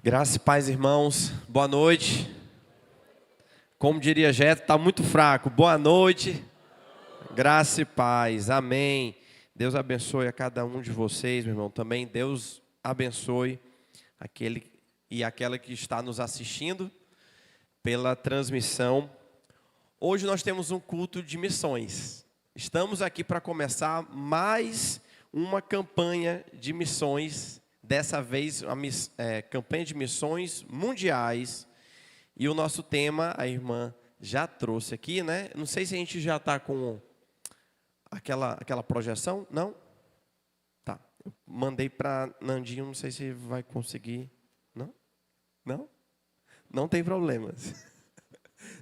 Graça e paz, irmãos. Boa noite. Como diria Jeto, está muito fraco. Boa noite. Graça e paz. Amém. Deus abençoe a cada um de vocês, meu irmão. Também Deus abençoe aquele e aquela que está nos assistindo pela transmissão. Hoje nós temos um culto de missões. Estamos aqui para começar mais uma campanha de missões. Dessa vez, a campanha de missões mundiais. E o nosso tema, a irmã já trouxe aqui, né? Não sei se a gente já está com aquela projeção. Não? Tá. Eu mandei para Nandinho, não sei se vai conseguir. Não? Não? Não tem problemas.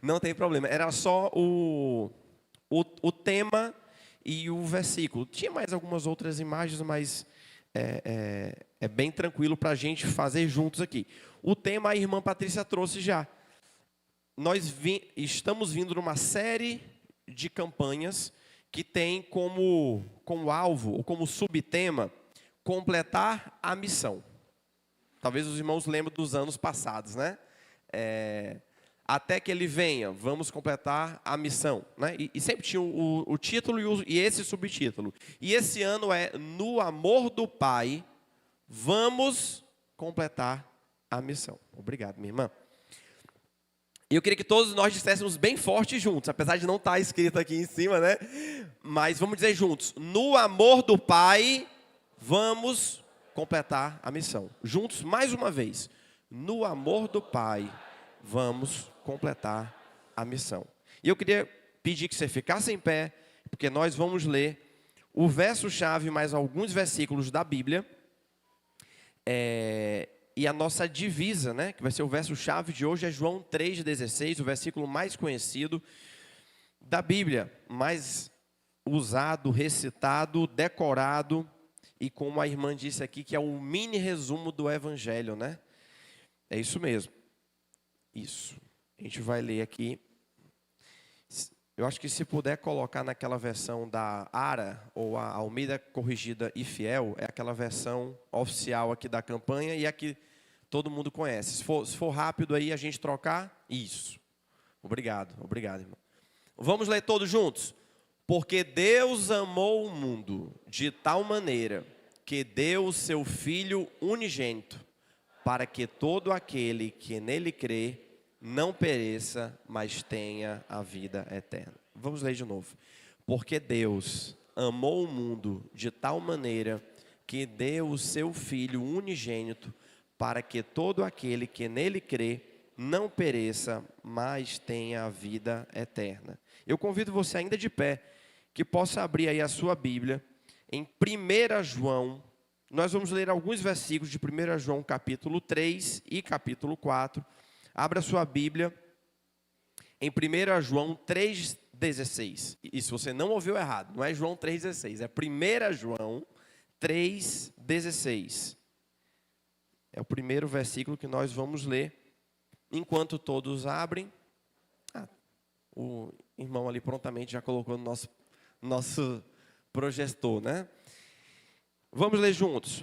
Não tem problema. Era só o tema e o versículo. Tinha mais algumas outras imagens, mas é bem tranquilo para a gente fazer juntos aqui. O tema a irmã Patrícia trouxe já. Nós estamos vindo numa série de campanhas que tem como alvo, ou como subtema, completar a missão. Talvez os irmãos lembrem dos anos passados, né? Até que ele venha, vamos completar a missão, né? E sempre tinha o título e esse subtítulo. E esse ano é No Amor do Pai, vamos completar a missão. Obrigado, minha irmã. E eu queria que todos nós disséssemos bem forte juntos, apesar de não estar escrito aqui em cima, né? Mas vamos dizer juntos: no amor do Pai, vamos completar a missão. Juntos, mais uma vez. No amor do Pai, vamos completar a missão. E eu queria pedir que você ficasse em pé, porque nós vamos ler o verso-chave mais alguns versículos da Bíblia. E a nossa divisa, né, que vai ser o verso-chave de hoje, é João 3,16, o versículo mais conhecido da Bíblia, mais usado, recitado, decorado, e como a irmã disse aqui, que é um mini resumo do Evangelho, né? É isso mesmo. Isso. A gente vai ler aqui. Eu acho que se puder colocar naquela versão da ARA, ou a Almeida Corrigida e Fiel, é aquela versão oficial aqui da campanha e a que todo mundo conhece. Se for rápido aí a gente trocar, isso. Obrigado, irmão. Vamos ler todos juntos? Porque Deus amou o mundo de tal maneira que deu o seu Filho unigênito, para que todo aquele que nele crê não pereça, mas tenha a vida eterna. Vamos ler de novo. Porque Deus amou o mundo de tal maneira que deu o seu Filho unigênito, para que todo aquele que nele crê não pereça, mas tenha a vida eterna. Eu convido você ainda de pé, que possa abrir aí a sua Bíblia, em 1 João. Nós vamos ler alguns versículos de 1 João capítulo 3 e capítulo 4. Abra sua Bíblia em 1 João 3,16. E se você não ouviu errado, não é João 3,16, é 1 João 3,16. É o primeiro versículo que nós vamos ler. Enquanto todos abrem, o irmão ali prontamente já colocou no nosso projetor, né? Vamos ler juntos.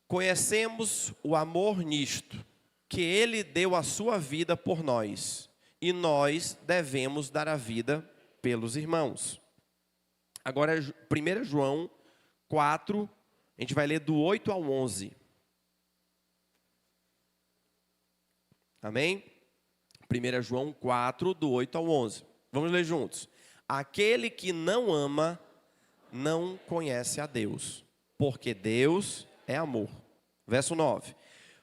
Conhecemos o amor nisto, que Ele deu a sua vida por nós, e nós devemos dar a vida pelos irmãos. Agora, 1 João 4, a gente vai ler do 8 ao 11. Amém? 1 João 4, do 8 ao 11. Vamos ler juntos. Aquele que não ama, não conhece a Deus, porque Deus é amor. Verso 9.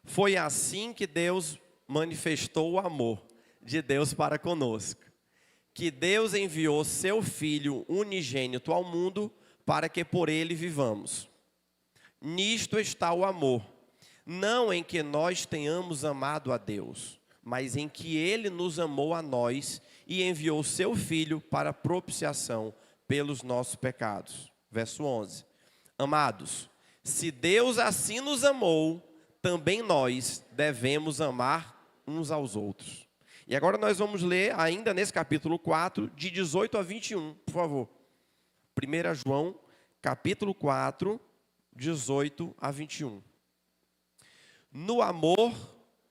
Foi assim que Deus manifestou o amor de Deus para conosco, que Deus enviou seu Filho unigênito ao mundo para que por ele vivamos. Nisto está o amor, não em que nós tenhamos amado a Deus, mas em que Ele nos amou a nós e enviou seu Filho para propiciação pelos nossos pecados. Verso 11. Amados, se Deus assim nos amou, também nós devemos amar uns aos outros. E agora nós vamos ler ainda nesse capítulo 4, de 18 a 21, por favor. 1 João, capítulo 4, 18 a 21. No amor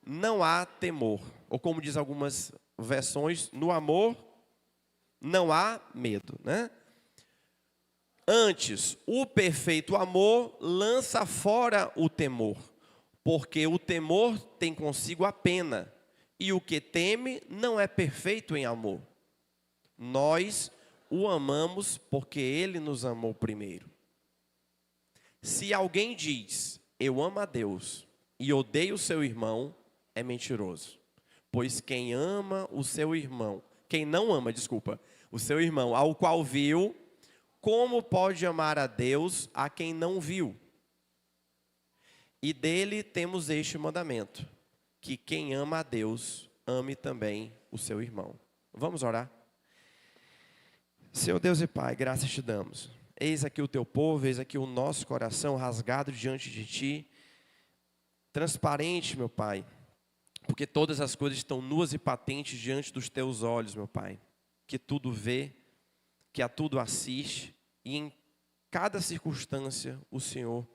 não há temor. Ou como diz algumas versões, no amor não há medo, né? Antes, o perfeito amor lança fora o temor, porque o temor tem consigo a pena, e o que teme não é perfeito em amor. Nós o amamos porque ele nos amou primeiro. Se alguém diz, eu amo a Deus e odeio o seu irmão, é mentiroso. Pois quem não ama, o seu irmão, o seu irmão, ao qual viu, como pode amar a Deus a quem não viu? E dele temos este mandamento, que quem ama a Deus, ame também o seu irmão. Vamos orar? Senhor Deus e Pai, graças te damos. Eis aqui o teu povo, eis aqui o nosso coração rasgado diante de ti, transparente, meu Pai, porque todas as coisas estão nuas e patentes diante dos teus olhos, meu Pai, que tudo vê, que a tudo assiste, e em cada circunstância o Senhor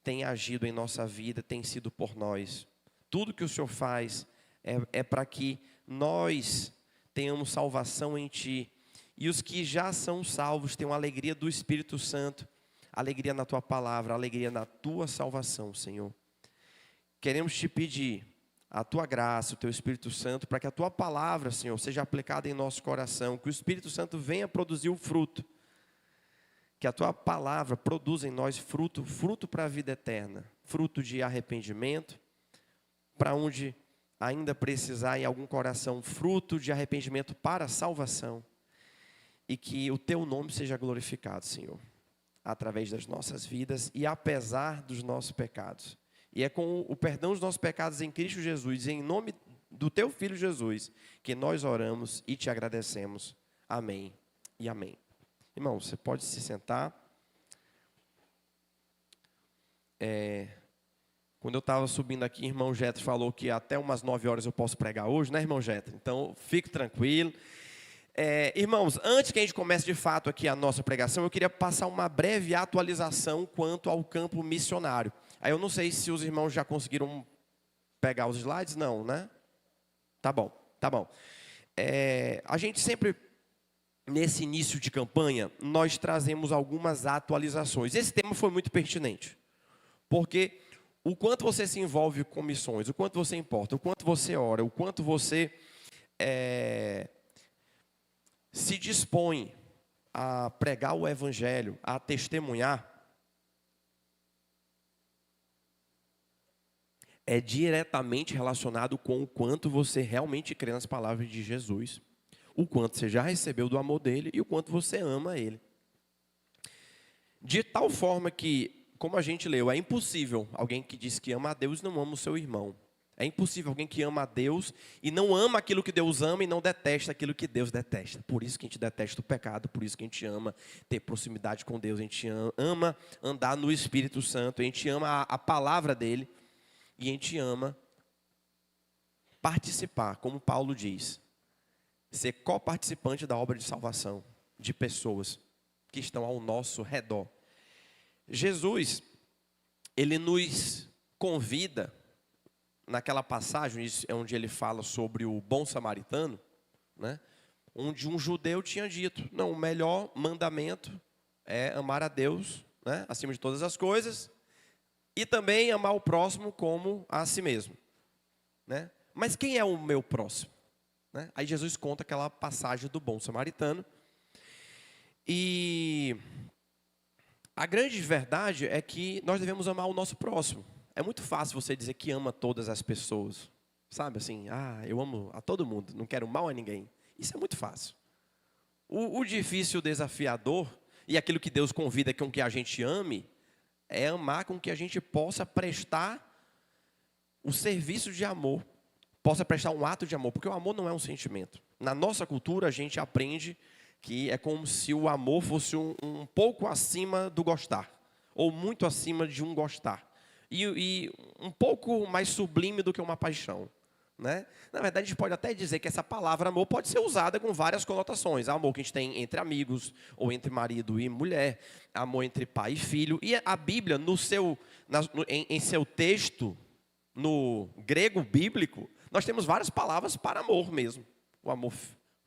tem agido em nossa vida, tem sido por nós. Tudo que o Senhor faz é para que nós tenhamos salvação em Ti, e os que já são salvos tenham a alegria do Espírito Santo, alegria na Tua palavra, alegria na Tua salvação, Senhor. Queremos Te pedir a Tua graça, o Teu Espírito Santo, para que a Tua palavra, Senhor, seja aplicada em nosso coração, que o Espírito Santo venha produzir o fruto, que a Tua palavra produza em nós fruto para a vida eterna, fruto de arrependimento, para onde ainda precisar em algum coração, fruto de arrependimento para a salvação, e que o Teu nome seja glorificado, Senhor, através das nossas vidas e apesar dos nossos pecados. E é com o perdão dos nossos pecados em Cristo Jesus, em nome do Teu Filho Jesus, que nós oramos e Te agradecemos. Amém e amém. Irmão, você pode se sentar. Quando eu estava subindo aqui, irmão Jetro falou que até umas 9 horas eu posso pregar hoje, né, irmão Jetro? Então, fique tranquilo. Irmãos, antes que a gente comece de fato aqui a nossa pregação, eu queria passar uma breve atualização quanto ao campo missionário. Aí eu não sei se os irmãos já conseguiram pegar os slides, não, né? Tá bom. A gente sempre, nesse início de campanha, nós trazemos algumas atualizações. Esse tema foi muito pertinente, porque o quanto você se envolve com missões, o quanto você importa, o quanto você ora, o quanto você se dispõe a pregar o evangelho, a testemunhar, é diretamente relacionado com o quanto você realmente crê nas palavras de Jesus, o quanto você já recebeu do amor dele e o quanto você ama ele. De tal forma que, como a gente leu, é impossível alguém que diz que ama a Deus não ama o seu irmão. É impossível alguém que ama a Deus e não ama aquilo que Deus ama e não detesta aquilo que Deus detesta. Por isso que a gente detesta o pecado, por isso que a gente ama ter proximidade com Deus, a gente ama andar no Espírito Santo, a gente ama a palavra dele e a gente ama participar, como Paulo diz, ser coparticipante da obra de salvação de pessoas que estão ao nosso redor. Jesus, ele nos convida, naquela passagem onde ele fala sobre o bom samaritano, né, onde um judeu tinha dito, não, o melhor mandamento é amar a Deus, né, acima de todas as coisas, e também amar o próximo como a si mesmo, né? Mas quem é o meu próximo? Né? Aí Jesus conta aquela passagem do bom samaritano, e a grande verdade é que nós devemos amar o nosso próximo. É muito fácil você dizer que ama todas as pessoas. Sabe assim, eu amo a todo mundo, não quero mal a ninguém. Isso é muito fácil. O difícil, o desafiador, e aquilo que Deus convida com que a gente ame, é amar com que a gente possa prestar o serviço de amor. Possa prestar um ato de amor, porque o amor não é um sentimento. Na nossa cultura, a gente aprende que é como se o amor fosse um pouco acima do gostar, ou muito acima de um gostar. E um pouco mais sublime do que uma paixão, né? Na verdade, a gente pode até dizer que essa palavra amor pode ser usada com várias conotações. Amor que a gente tem entre amigos, ou entre marido e mulher, amor entre pai e filho. E a Bíblia, em seu texto, no grego bíblico, nós temos várias palavras para amor mesmo. O amor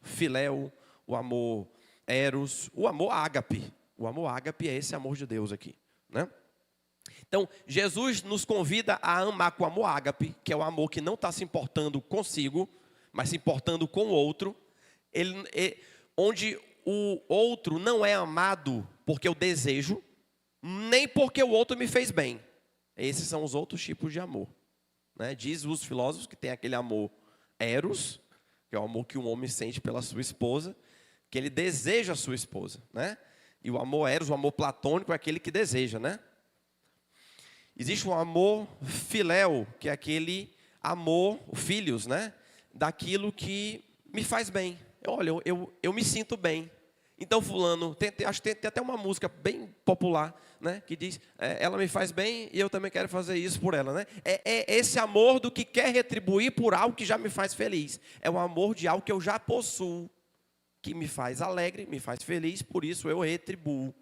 filéu, o amor eros, o amor ágape. O amor ágape é esse amor de Deus aqui, né? Então, Jesus nos convida a amar com amor ágape, que é o amor que não está se importando consigo, mas se importando com o outro, onde o outro não é amado porque eu desejo, nem porque o outro me fez bem. Esses são os outros tipos de amor, né? Diz os filósofos que tem aquele amor eros, que é o amor que um homem sente pela sua esposa, que ele deseja a sua esposa, né? E o amor eros, o amor platônico, é aquele que deseja, né? Existe um amor filéu, que é aquele amor, filhos, né? Daquilo que me faz bem. Olha, eu me sinto bem. Então fulano, acho que tem até uma música bem popular, né? Que diz, ela me faz bem e eu também quero fazer isso por ela, né? É esse amor do que quer retribuir por algo que já me faz feliz. É o amor de algo que eu já possuo, que me faz alegre, me faz feliz, por isso eu retribuo.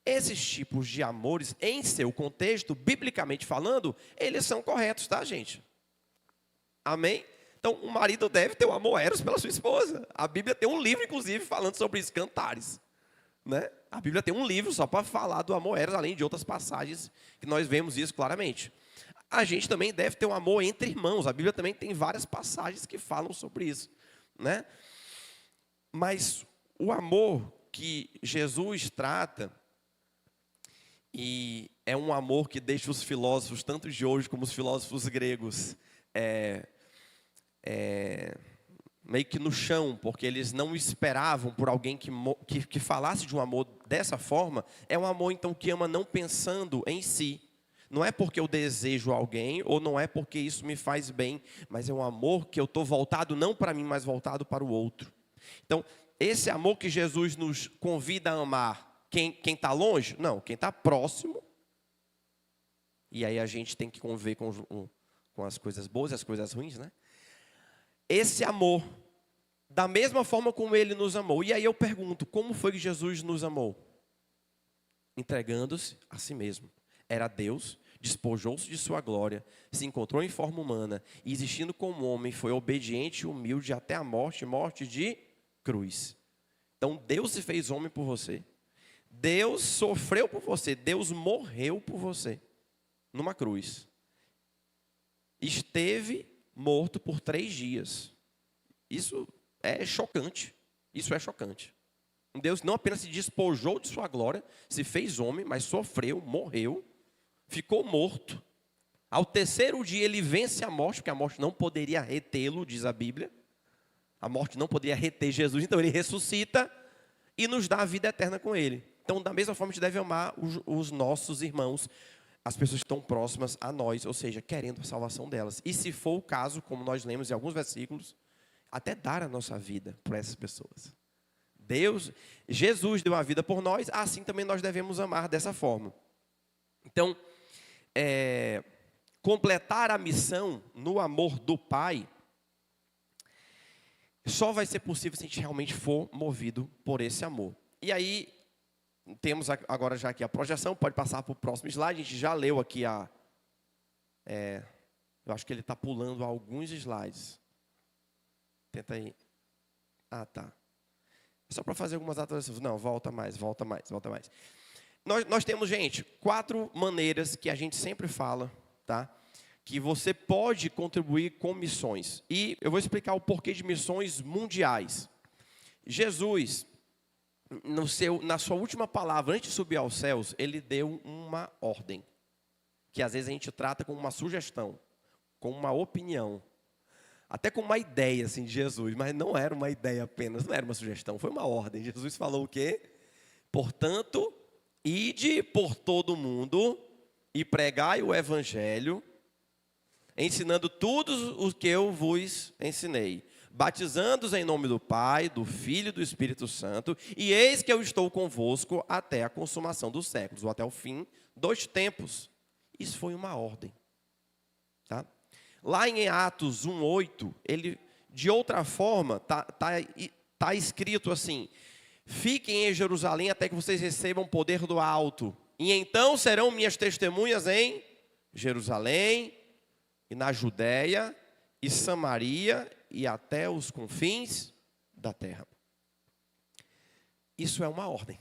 Esses tipos de amores, em seu contexto, biblicamente falando, eles são corretos, tá, gente? Amém? Então, o marido deve ter o amor eros pela sua esposa. A Bíblia tem um livro, inclusive, falando sobre isso, Cantares, né? A Bíblia tem um livro só para falar do amor eros, além de outras passagens que nós vemos isso claramente. A gente também deve ter um amor entre irmãos. A Bíblia também tem várias passagens que falam sobre isso, né? Mas o amor que Jesus trata, e é um amor que deixa os filósofos, tanto de hoje como os filósofos gregos, meio que no chão, porque eles não esperavam por alguém que falasse de um amor dessa forma. É um amor, então, que ama não pensando em si. Não é porque eu desejo alguém, ou não é porque isso me faz bem, mas é um amor que eu estou voltado não para mim, mas voltado para o outro. Então, esse amor que Jesus nos convida a amar, quem está longe? Não, quem está próximo. E aí a gente tem que conviver com as coisas boas e as coisas ruins, né? Esse amor, da mesma forma como Ele nos amou. E aí eu pergunto, como foi que Jesus nos amou? Entregando-se a si mesmo. Era Deus, despojou-se de sua glória, se encontrou em forma humana, e existindo como homem, foi obediente e humilde até a morte, morte de cruz. Então Deus se fez homem por você. Deus sofreu por você, Deus morreu por você, numa cruz. Esteve morto por 3 dias. Isso é chocante, isso é chocante. Deus não apenas se despojou de sua glória, se fez homem, mas sofreu, morreu, ficou morto. Ao 3º dia ele vence a morte, porque a morte não poderia retê-lo, diz a Bíblia. A morte não poderia reter Jesus, então ele ressuscita e nos dá a vida eterna com ele. Então, da mesma forma, a gente deve amar os nossos irmãos, as pessoas que estão próximas a nós, ou seja, querendo a salvação delas. E se for o caso, como nós lemos em alguns versículos, até dar a nossa vida por essas pessoas. Jesus deu a vida por nós, assim também nós devemos amar dessa forma. Então, completar a missão no amor do Pai, só vai ser possível se a gente realmente for movido por esse amor. E aí, temos agora já aqui a projeção, pode passar para o próximo slide. A gente já leu aqui eu acho que ele está pulando alguns slides. Tenta aí. Ah, tá. Só para fazer algumas atualizações. Não, volta mais. Nós temos, gente, 4 maneiras que a gente sempre fala, tá? Que você pode contribuir com missões. E eu vou explicar o porquê de missões mundiais. Jesus, na sua última palavra, antes de subir aos céus, ele deu uma ordem, que às vezes a gente trata como uma sugestão, como uma opinião, até como uma ideia assim, de Jesus, mas não era uma ideia apenas, não era uma sugestão, foi uma ordem. Jesus falou o quê? Portanto, ide por todo o mundo e pregai o evangelho, ensinando tudo o que eu vos ensinei, batizando-os em nome do Pai, do Filho e do Espírito Santo, e eis que eu estou convosco até a consumação dos séculos, ou até o fim dos tempos. Isso foi uma ordem, tá? Lá em Atos 1:8, ele, de outra forma, tá escrito assim: fiquem em Jerusalém até que vocês recebam poder do alto, e então serão minhas testemunhas em Jerusalém, e e na Judéia e Samaria e até os confins da terra. Isso é uma ordem.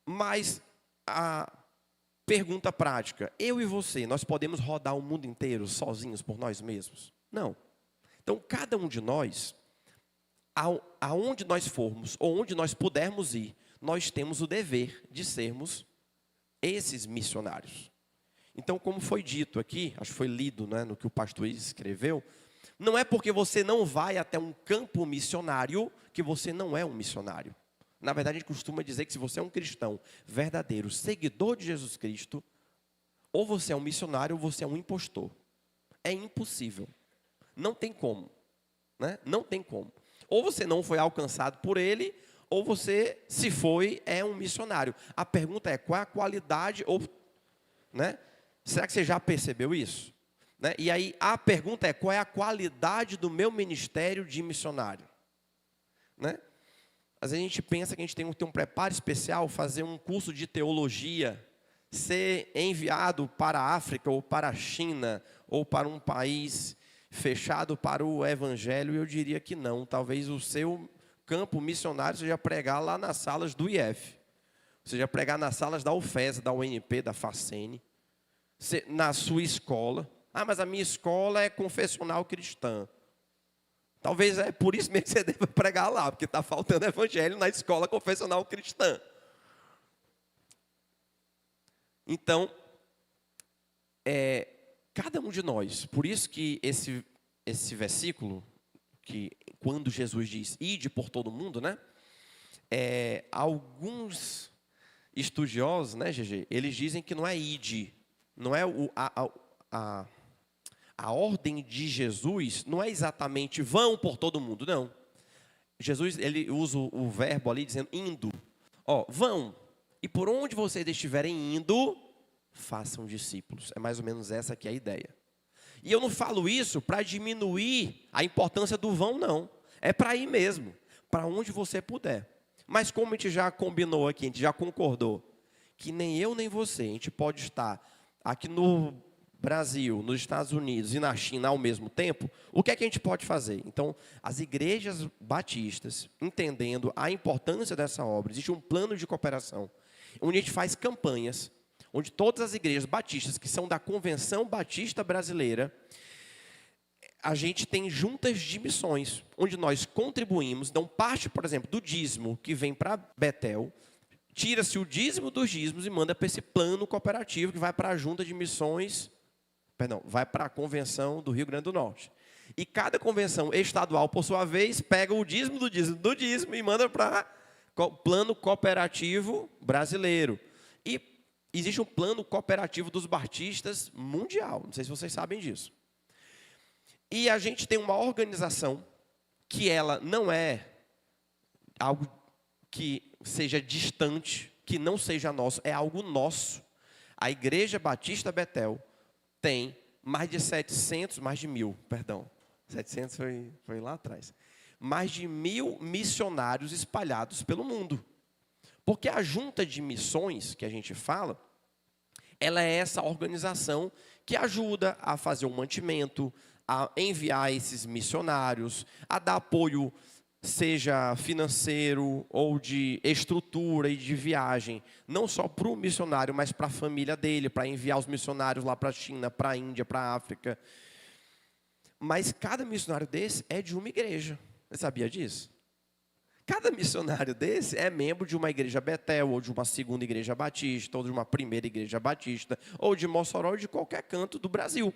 Mas a pergunta prática, eu e você, nós podemos rodar o mundo inteiro sozinhos por nós mesmos? Não. Então, cada um de nós, aonde nós formos, ou onde nós pudermos ir, nós temos o dever de sermos esses missionários. Então, como foi dito aqui, acho que foi lido, né, no que o pastor escreveu, não é porque você não vai até um campo missionário que você não é um missionário. Na verdade, a gente costuma dizer que se você é um cristão verdadeiro, seguidor de Jesus Cristo, ou você é um missionário ou você é um impostor. É impossível. Não tem como. Né? Não tem como. Ou você não foi alcançado por ele, ou você, se foi, é um missionário. A pergunta é, qual é a qualidade, ou, né? Será que você já percebeu isso? Né? E aí, a pergunta é, qual é a qualidade do meu ministério de missionário? Né? Às vezes a gente pensa que a gente tem que ter um preparo especial, fazer um curso de teologia, ser enviado para a África, ou para a China, ou para um país fechado para o evangelho. Eu diria que não. Talvez o seu campo missionário seja pregar lá nas salas do IF, seja pregar nas salas da UFES, da UNP, da FACEN, na sua escola. Ah, mas a minha escola é confessional cristã. Talvez é por isso mesmo que você deva pregar lá, porque está faltando evangelho na escola confessional cristã. Então, cada um de nós, por isso que esse versículo, que quando Jesus diz, ide por todo mundo, né? Alguns estudiosos, né, GG, eles dizem que não é ide, não é a ordem de Jesus, não é exatamente vão por todo mundo, não. Jesus, ele usa o verbo ali dizendo indo. Ó, vão, e por onde vocês estiverem indo, façam discípulos. É mais ou menos essa que é a ideia. E eu não falo isso para diminuir a importância do vão, não. É para ir mesmo, para onde você puder. Mas como a gente já combinou aqui, a gente já concordou, que nem eu nem você, a gente pode estar aqui no Brasil, nos Estados Unidos e na China ao mesmo tempo, o que é que a gente pode fazer? Então, as igrejas batistas, entendendo a importância dessa obra, existe um plano de cooperação, onde a gente faz campanhas, onde todas as igrejas batistas, que são da Convenção Batista Brasileira, a gente tem juntas de missões, onde nós contribuímos, dão parte, por exemplo, do dízimo que vem para Betel, tira-se o dízimo dos dízimos e manda para esse plano cooperativo que vai para a junta de missões, vai para a Convenção do Rio Grande do Norte. E cada convenção estadual, por sua vez, pega o dízimo do dízimo do dízimo e manda para o plano cooperativo brasileiro. E existe um plano cooperativo dos batistas mundial, não sei se vocês sabem disso. E a gente tem uma organização que ela não é algo que seja distante, que não seja nosso, é algo nosso. A Igreja Batista Betel tem mais de 700 foi lá atrás, mais de 1000 missionários espalhados pelo mundo. Porque a junta de missões que a gente fala, ela é essa organização que ajuda a fazer o mantimento, a enviar esses missionários, a dar apoio, seja financeiro ou de estrutura e de viagem, não só para o missionário, mas para a família dele, para enviar os missionários lá para a China, para a Índia, para a África. Mas cada missionário desse é de uma igreja. Você sabia disso? Cada missionário desse é membro de uma igreja Betel, ou de uma segunda igreja batista, ou de uma primeira igreja batista, ou de Mossoró, ou de qualquer canto do Brasil.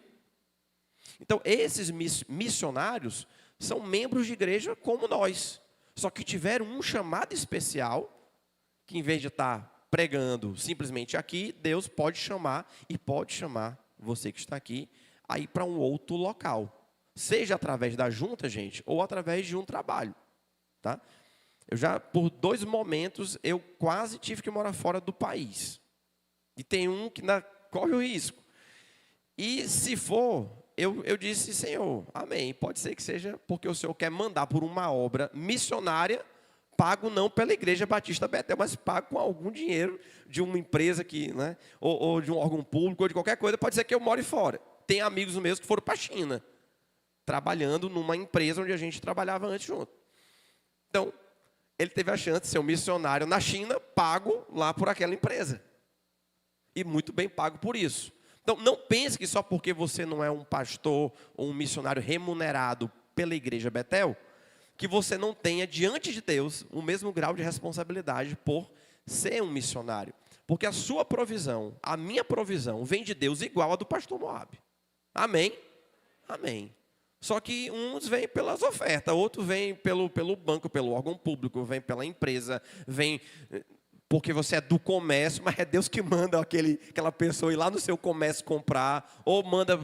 Então, esses missionários são membros de igreja como nós, só que tiveram um chamado especial, que em vez de estar pregando simplesmente aqui, Deus pode chamar, e pode chamar você que está aqui, a ir para um outro local. Seja através da junta, gente, ou através de um trabalho. Tá? Eu já, por 2 momentos, eu quase tive que morar fora do país. E tem um que ainda corre o risco. E se for, eu disse, Senhor, amém. Pode ser que seja porque o Senhor quer mandar por uma obra missionária, pago não pela Igreja Batista Betel, mas pago com algum dinheiro de uma empresa que, né, ou de um órgão público, ou de qualquer coisa. Pode ser que eu more fora. Tem amigos meus que foram para a China, trabalhando numa empresa onde a gente trabalhava antes junto. Então, ele teve a chance de ser um missionário na China, pago lá por aquela empresa. E muito bem pago por isso. Então, não pense que só porque você não é um pastor ou um missionário remunerado pela Igreja Betel, que você não tenha diante de Deus o mesmo grau de responsabilidade por ser um missionário. Porque a sua provisão, a minha provisão, vem de Deus igual a do pastor Moab. Amém? Amém. Só que uns vêm pelas ofertas, outros vêm pelo banco, pelo órgão público, vêm pela empresa, vêm porque você é do comércio, mas é Deus que manda aquela pessoa ir lá no seu comércio comprar, ou manda,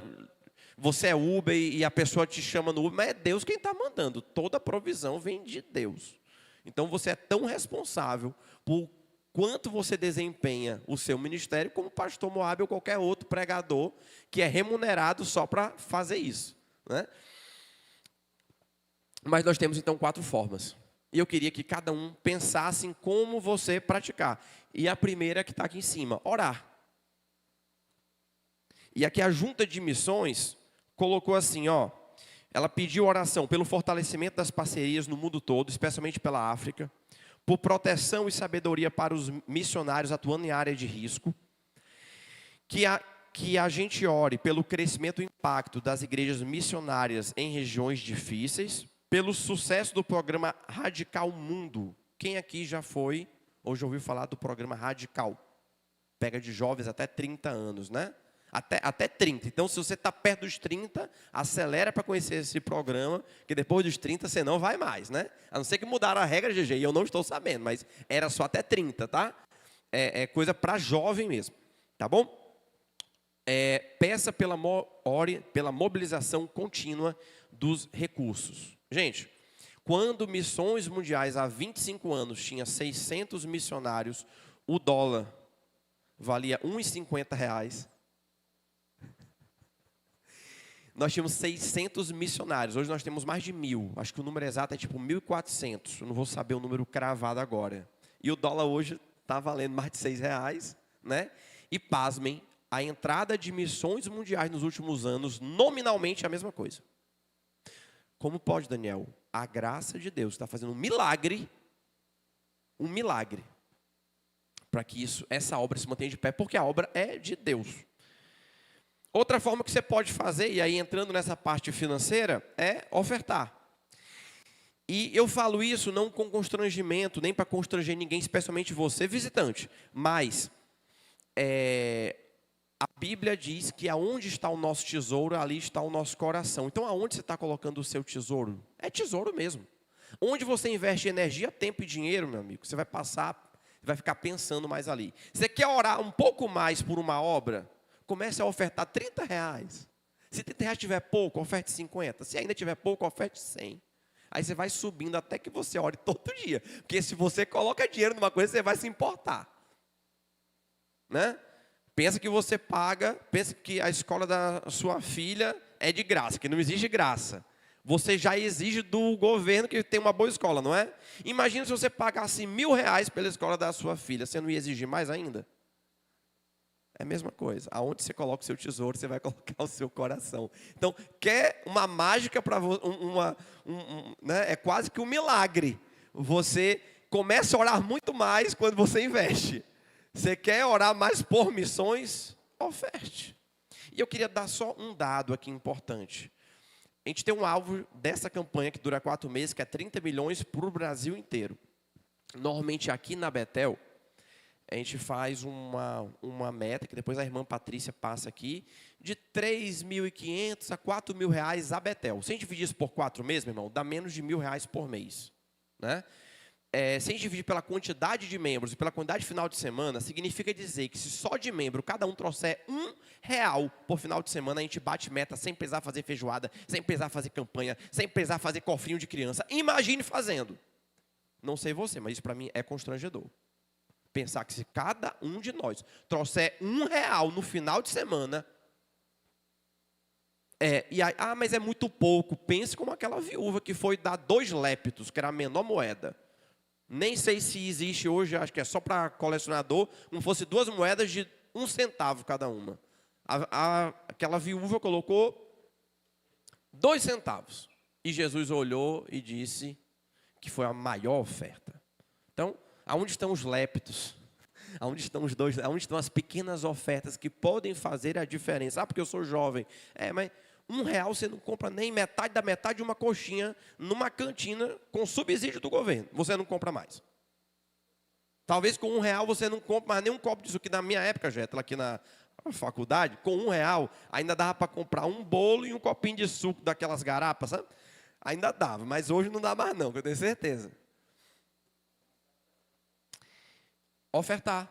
você é Uber e a pessoa te chama no Uber, mas é Deus quem está mandando. Toda provisão vem de Deus. Então você é tão responsável por quanto você desempenha o seu ministério, como o pastor Moab ou qualquer outro pregador que é remunerado só para fazer isso, né? Mas nós temos então 4 formas. E eu queria que cada um pensasse em como você praticar. E a primeira que está aqui em cima, orar. E aqui a Junta de Missões colocou assim, ó. Ela pediu oração pelo fortalecimento das parcerias no mundo todo, especialmente pela África, por proteção e sabedoria para os missionários atuando em área de risco, que a gente ore pelo crescimento e impacto das igrejas missionárias em regiões difíceis, pelo sucesso do programa Radical Mundo. Quem aqui já foi ou já ouviu falar do programa Radical? Pega de jovens até 30 anos, né? Até 30. Então, se você está perto dos 30, acelera para conhecer esse programa, que depois dos 30 você não vai mais, né? A não ser que mudaram a regra, GG, e eu não estou sabendo, mas era só até 30, tá? É coisa para jovem mesmo, tá bom? Peça pela mobilização contínua dos recursos. Gente, quando Missões Mundiais, há 25 anos, tinha 600 missionários, o dólar valia R$ 1,50. Nós tínhamos 600 missionários, hoje nós temos mais de 1.000. Acho que o número exato é tipo 1.400, eu não vou saber o número cravado agora. E o dólar hoje está valendo mais de R$6, né? E pasmem, a entrada de missões mundiais nos últimos anos, nominalmente é a mesma coisa. Como pode, Daniel? A graça de Deus está fazendo um milagre, para que essa obra se mantenha de pé, porque a obra é de Deus. Outra forma que você pode fazer, e aí entrando nessa parte financeira, é ofertar. E eu falo isso não com constrangimento, nem para constranger ninguém, especialmente você, visitante, mas a Bíblia diz que aonde está o nosso tesouro, ali está o nosso coração. Então, aonde você está colocando o seu tesouro? É tesouro mesmo. Onde você investe energia, tempo e dinheiro, meu amigo, você vai ficar pensando mais ali. Você quer orar um pouco mais por uma obra? Comece a ofertar R$30. Se R$30 tiver pouco, oferte 50. Se ainda tiver pouco, oferte 100. Aí você vai subindo até que você ore todo dia. Porque se você coloca dinheiro numa coisa, você vai se importar. Né? Pensa que você paga, pensa que a escola da sua filha é de graça, que não existe graça. Você já exige do governo que tem uma boa escola, não é? Imagina se você pagasse R$1.000 pela escola da sua filha, você não ia exigir mais ainda? É a mesma coisa. Aonde você coloca o seu tesouro, você vai colocar o seu coração. Então, quer uma mágica para né? É quase que um milagre. Você começa a orar muito mais quando você investe. Você quer orar mais por missões? Oferte. E eu queria dar só um dado aqui importante. A gente tem um alvo dessa campanha que dura 4 meses, que é 30 milhões para o Brasil inteiro. Normalmente aqui na Betel, a gente faz uma meta, que depois a irmã Patrícia passa aqui, de R$3.500 a R$4.000 a Betel. Se a gente dividir isso por 4 meses, meu irmão, dá menos de R$1.000 por mês. Né? Se a gente dividir pela quantidade de membros e pela quantidade de final de semana, significa dizer que se só de membro cada um trouxer R$1 por final de semana, a gente bate meta sem precisar fazer feijoada, sem precisar fazer campanha, sem precisar fazer cofrinho de criança. Imagine fazendo. Não sei você, mas isso para mim é constrangedor. Pensar que se cada um de nós trouxer R$1 no final de semana, mas é muito pouco. Pense como aquela viúva que foi dar 2 lépitos, que era a menor moeda. Nem sei se existe hoje, acho que é só para colecionador, como fosse 2 moedas de 1 centavo cada uma. aquela viúva colocou 2 centavos. E Jesus olhou e disse que foi a maior oferta. Então, aonde estão os lépitos? Aonde estão os dois? Aonde estão as pequenas ofertas que podem fazer a diferença? Ah, porque eu sou jovem. Mas R$1 você não compra nem metade da metade de uma coxinha numa cantina com subsídio do governo. Você não compra mais. Talvez com R$1 você não compre mais nem um copo disso, que na minha época, Jéssica, aqui na faculdade, com R$1 ainda dava para comprar um bolo e um copinho de suco daquelas garapas, sabe? Ainda dava, mas hoje não dá mais não, que eu tenho certeza. Ofertar.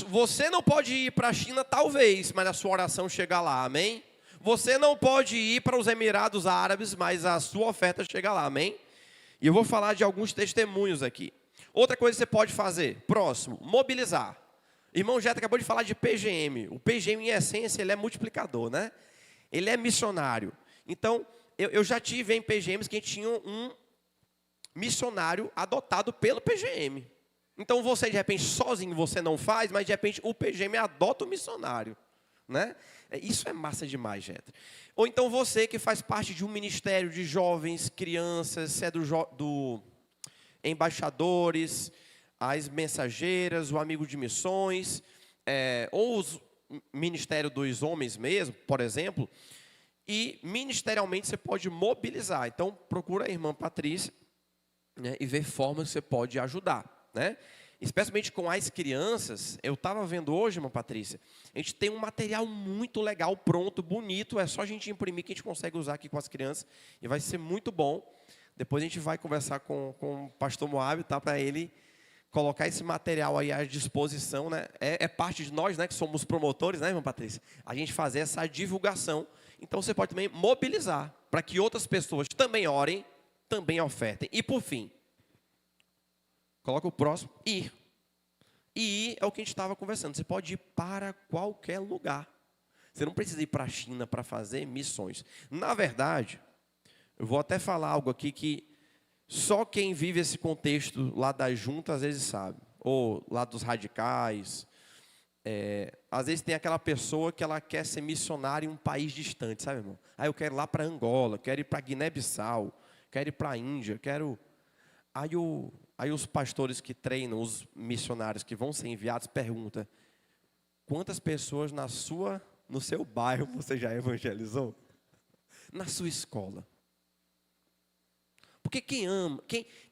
Você não pode ir para a China, talvez, mas a sua oração chega lá, amém? Você não pode ir para os Emirados Árabes, mas a sua oferta chega lá, amém? E eu vou falar de alguns testemunhos aqui. Outra coisa que você pode fazer, próximo, mobilizar. Irmão Jeto acabou de falar de PGM. O PGM, em essência, ele é multiplicador, né? Ele é missionário. Então, eu já tive em PGMs que a gente tinha um missionário adotado pelo PGM. Então, você, de repente, sozinho você não faz, mas, de repente, o PGM adota o missionário. Né? Isso é massa demais, Jeto. Ou então você que faz parte de um ministério de jovens, crianças, você é do embaixadores, as mensageiras, o amigo de missões, ou o ministério dos homens mesmo, por exemplo, e ministerialmente você pode mobilizar. Então, procura a irmã Patrícia, né, e ver formas que você pode ajudar, né? Especialmente com as crianças. Eu estava vendo hoje, irmã Patrícia, a gente tem um material muito legal, pronto, bonito, é só a gente imprimir que a gente consegue usar aqui com as crianças, e vai ser muito bom. Depois a gente vai conversar com o pastor Moab, tá, para ele colocar esse material aí à disposição, né? É parte de nós, né, que somos promotores, né, irmã Patrícia? A gente fazer essa divulgação. Então você pode também mobilizar para que outras pessoas também orem, também ofertem. E por fim, coloca o próximo, ir. E ir é o que a gente estava conversando. Você pode ir para qualquer lugar. Você não precisa ir para a China para fazer missões. Na verdade, eu vou até falar algo aqui que só quem vive esse contexto lá das juntas às vezes sabe. Ou lá dos radicais. Às vezes tem aquela pessoa que ela quer ser missionária em um país distante, sabe, irmão? Aí eu quero ir lá para Angola, quero ir para Guiné-Bissau, quero ir para a Índia, quero... Aí os pastores que treinam, os missionários que vão ser enviados, perguntam: quantas pessoas no seu bairro você já evangelizou? Na sua escola? Porque quem ama,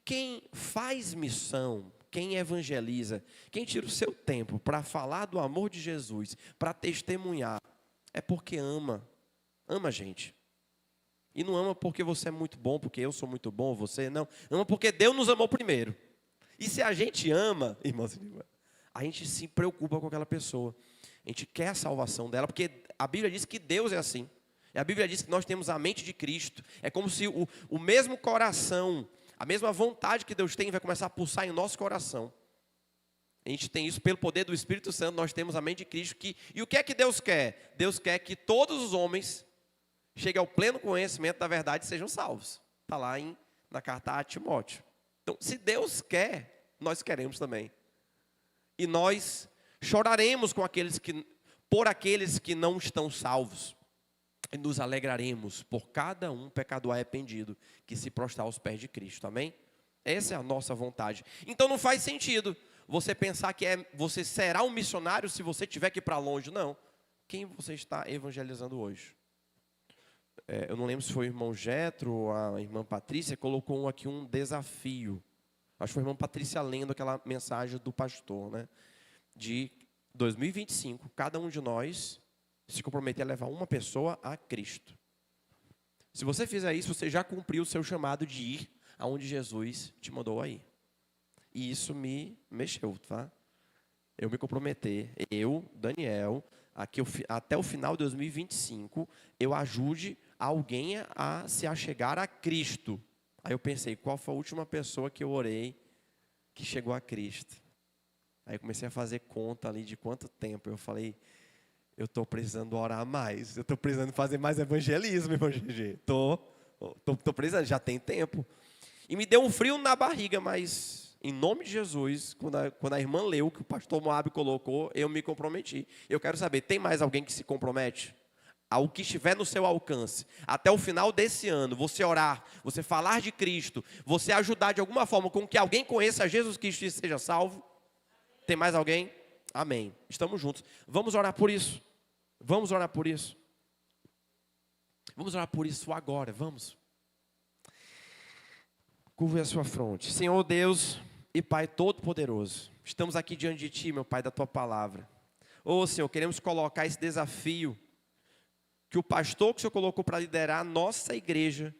quem faz missão, quem evangeliza, quem tira o seu tempo para falar do amor de Jesus, para testemunhar, é porque ama a gente. E não ama porque você é muito bom, porque eu sou muito bom, você não. Ama porque Deus nos amou primeiro. E se a gente ama, irmãos, a gente se preocupa com aquela pessoa. A gente quer a salvação dela, porque a Bíblia diz que Deus é assim. E a Bíblia diz que nós temos a mente de Cristo. É como se o mesmo coração, a mesma vontade que Deus tem vai começar a pulsar em nosso coração. A gente tem isso pelo poder do Espírito Santo, nós temos a mente de Cristo. E o que é que Deus quer? Deus quer que todos os homens cheguem ao pleno conhecimento da verdade e sejam salvos. Está lá na carta a Timóteo. Então, se Deus quer, nós queremos também. E nós choraremos por aqueles que não estão salvos. E nos alegraremos por cada um pecador arrependido que se prostrar aos pés de Cristo. Amém? Essa é a nossa vontade. Então não faz sentido você pensar que você será um missionário se você tiver que ir para longe. Não. Quem você está evangelizando hoje? Eu não lembro se foi o irmão Jetro ou a irmã Patrícia, colocou aqui um desafio. Acho que foi a irmã Patrícia lendo aquela mensagem do pastor, né? De 2025, cada um de nós se comprometer a levar uma pessoa a Cristo. Se você fizer isso, você já cumpriu o seu chamado de ir aonde Jesus te mandou a ir. E isso me mexeu, tá? Eu me comprometer, Daniel, até o final de 2025, eu ajude alguém a se achegar a Cristo. Aí eu pensei, qual foi a última pessoa que eu orei que chegou a Cristo? Aí eu comecei a fazer conta ali de quanto tempo. Eu falei, eu estou precisando orar mais. Eu estou precisando fazer mais evangelismo, irmão GG. Estou precisando, já tem tempo. E me deu um frio na barriga, mas em nome de Jesus, quando a irmã leu, que o pastor Moab colocou, eu me comprometi. Eu quero saber, tem mais alguém que se compromete? ao que estiver no seu alcance, até o final desse ano, você orar, você falar de Cristo, você ajudar de alguma forma com que alguém conheça Jesus Cristo e seja salvo? Tem mais alguém? Amém. Estamos juntos. Vamos orar por isso. Vamos orar por isso. Vamos orar por isso agora, vamos. Curve a sua fronte. Senhor Deus e Pai Todo-Poderoso, estamos aqui diante de Ti, meu Pai, da Tua Palavra. Ô Senhor, queremos colocar esse desafio que o pastor que o Senhor colocou para liderar a nossa igreja,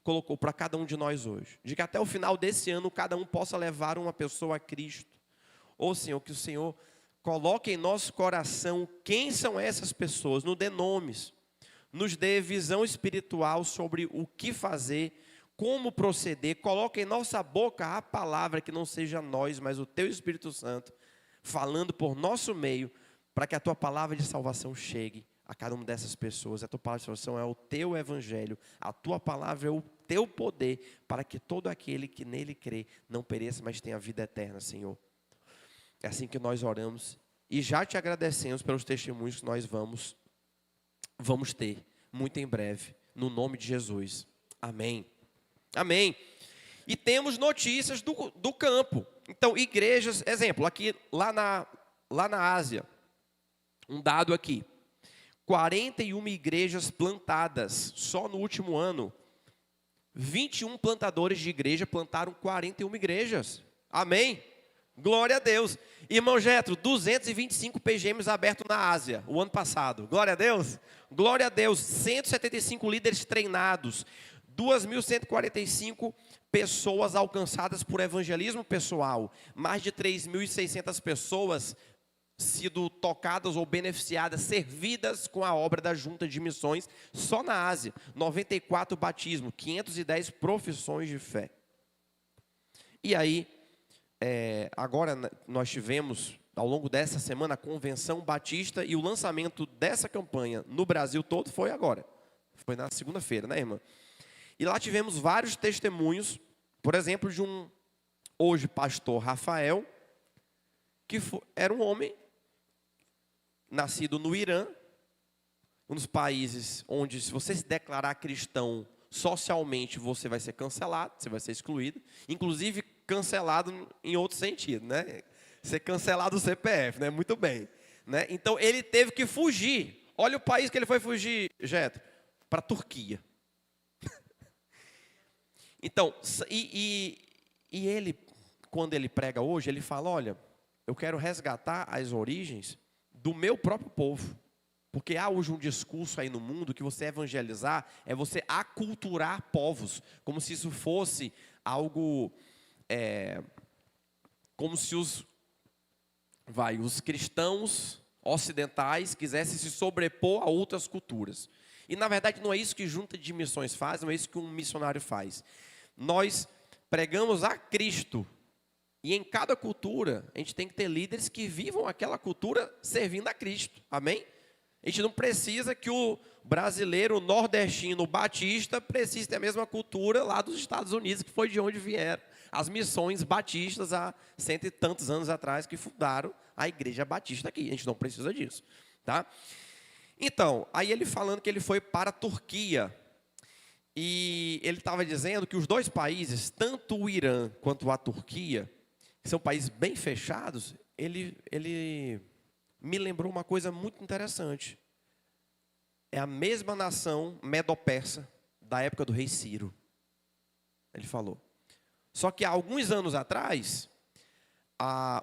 colocou para cada um de nós hoje. De que até o final desse ano, cada um possa levar uma pessoa a Cristo. Ô Senhor, que o Senhor coloque em nosso coração quem são essas pessoas, nos dê nomes, nos dê visão espiritual sobre o que fazer, como proceder, coloque em nossa boca a palavra que não seja nós, mas o Teu Espírito Santo, falando por nosso meio, para que a Tua palavra de salvação chegue a cada uma dessas pessoas. A Tua palavra de salvação é o Teu Evangelho, a Tua palavra é o Teu poder, para que todo aquele que nele crê não pereça, mas tenha vida eterna, Senhor. É assim que nós oramos e já Te agradecemos pelos testemunhos que nós vamos ter muito em breve, no nome de Jesus. Amém. Amém. E temos notícias do campo. Então, igrejas, exemplo, aqui lá na Ásia, um dado aqui, 41 igrejas plantadas, só no último ano, 21 plantadores de igreja plantaram 41 igrejas. Amém? Glória a Deus. Irmão Jetro, 225 PGMs abertos na Ásia, o ano passado. Glória a Deus. Glória a Deus. 175 líderes treinados. 2.145 pessoas alcançadas por evangelismo pessoal. Mais de 3.600 pessoas sido tocadas ou beneficiadas, servidas com a obra da Junta de Missões, só na Ásia. 94 batismos, 510 profissões de fé. E aí, agora nós tivemos, ao longo dessa semana, a Convenção Batista, e o lançamento dessa campanha no Brasil todo foi agora. Foi na segunda-feira, né, irmã? E lá tivemos vários testemunhos, por exemplo, de hoje, pastor Rafael, que era um homem nascido no Irã, um dos países onde, se você se declarar cristão, socialmente você vai ser cancelado, você vai ser excluído, inclusive cancelado em outro sentido, né? Ser cancelado do CPF, né? Muito bem, né? Então ele teve que fugir. Olha o país que ele foi fugir, Jetro, para a Turquia. Então, e ele, quando ele prega hoje, ele fala, olha, eu quero resgatar as origens do meu próprio povo. Porque há hoje um discurso aí no mundo que você evangelizar é você aculturar povos, como se isso fosse algo, como se os cristãos ocidentais quisessem se sobrepor a outras culturas. E na verdade não é isso que Junta de Missões faz, não é isso que um missionário faz. Nós pregamos a Cristo. E em cada cultura, a gente tem que ter líderes que vivam aquela cultura servindo a Cristo. Amém? A gente não precisa que o brasileiro, o nordestino, o batista, precise ter a mesma cultura lá dos Estados Unidos, que foi de onde vieram as missões batistas há cento e tantos anos atrás, que fundaram a igreja batista aqui. A gente não precisa disso. Tá? Então, aí ele falando que ele foi para a Turquia. E ele estava dizendo que os dois países, tanto o Irã quanto a Turquia, que são países bem fechados, ele me lembrou uma coisa muito interessante. É a mesma nação medo-persa da época do rei Ciro. Ele falou. Só que há alguns anos atrás,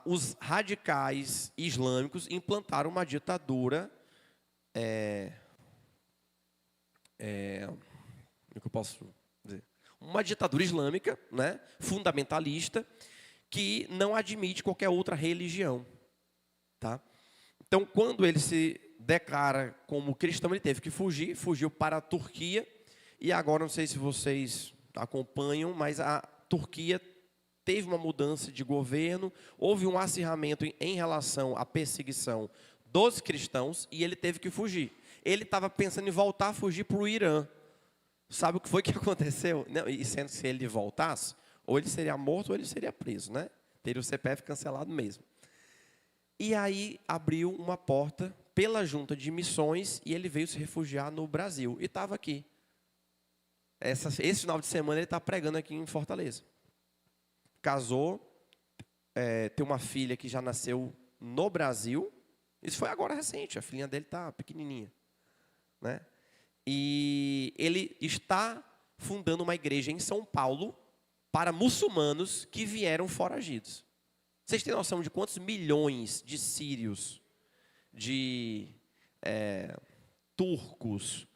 os radicais islâmicos implantaram uma ditadura, como que eu posso dizer? Uma ditadura islâmica, né, fundamentalista, que não admite qualquer outra religião. Tá? Então, quando ele se declara como cristão, ele teve que fugir, fugiu para a Turquia, e agora, não sei se vocês acompanham, mas a Turquia teve uma mudança de governo, houve um acirramento em relação à perseguição dos cristãos, e ele teve que fugir. Ele estava pensando em voltar a fugir para o Irã. Sabe o que foi que aconteceu? Não, e sendo que se ele voltasse, ou ele seria morto ou ele seria preso, né? Teria o CPF cancelado mesmo. E aí abriu uma porta pela Junta de Missões e ele veio se refugiar no Brasil. E estava aqui. Esse final de semana ele está pregando aqui em Fortaleza. Casou, tem uma filha que já nasceu no Brasil. Isso foi agora recente, a filhinha dele está pequenininha, né? E ele está fundando uma igreja em São Paulo para muçulmanos que vieram foragidos. Vocês têm noção de quantos milhões de sírios, de turcos,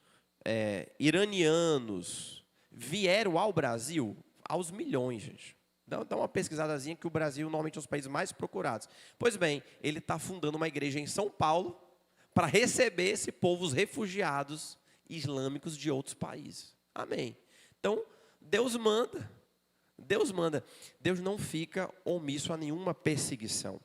iranianos vieram ao Brasil? Aos milhões, gente. Dá uma pesquisadazinha que o Brasil normalmente é um dos países mais procurados. Pois bem, ele está fundando uma igreja em São Paulo para receber esse povo, os refugiados islâmicos de outros países. Amém. Então, Deus manda. Deus manda. Deus não fica omisso a nenhuma perseguição.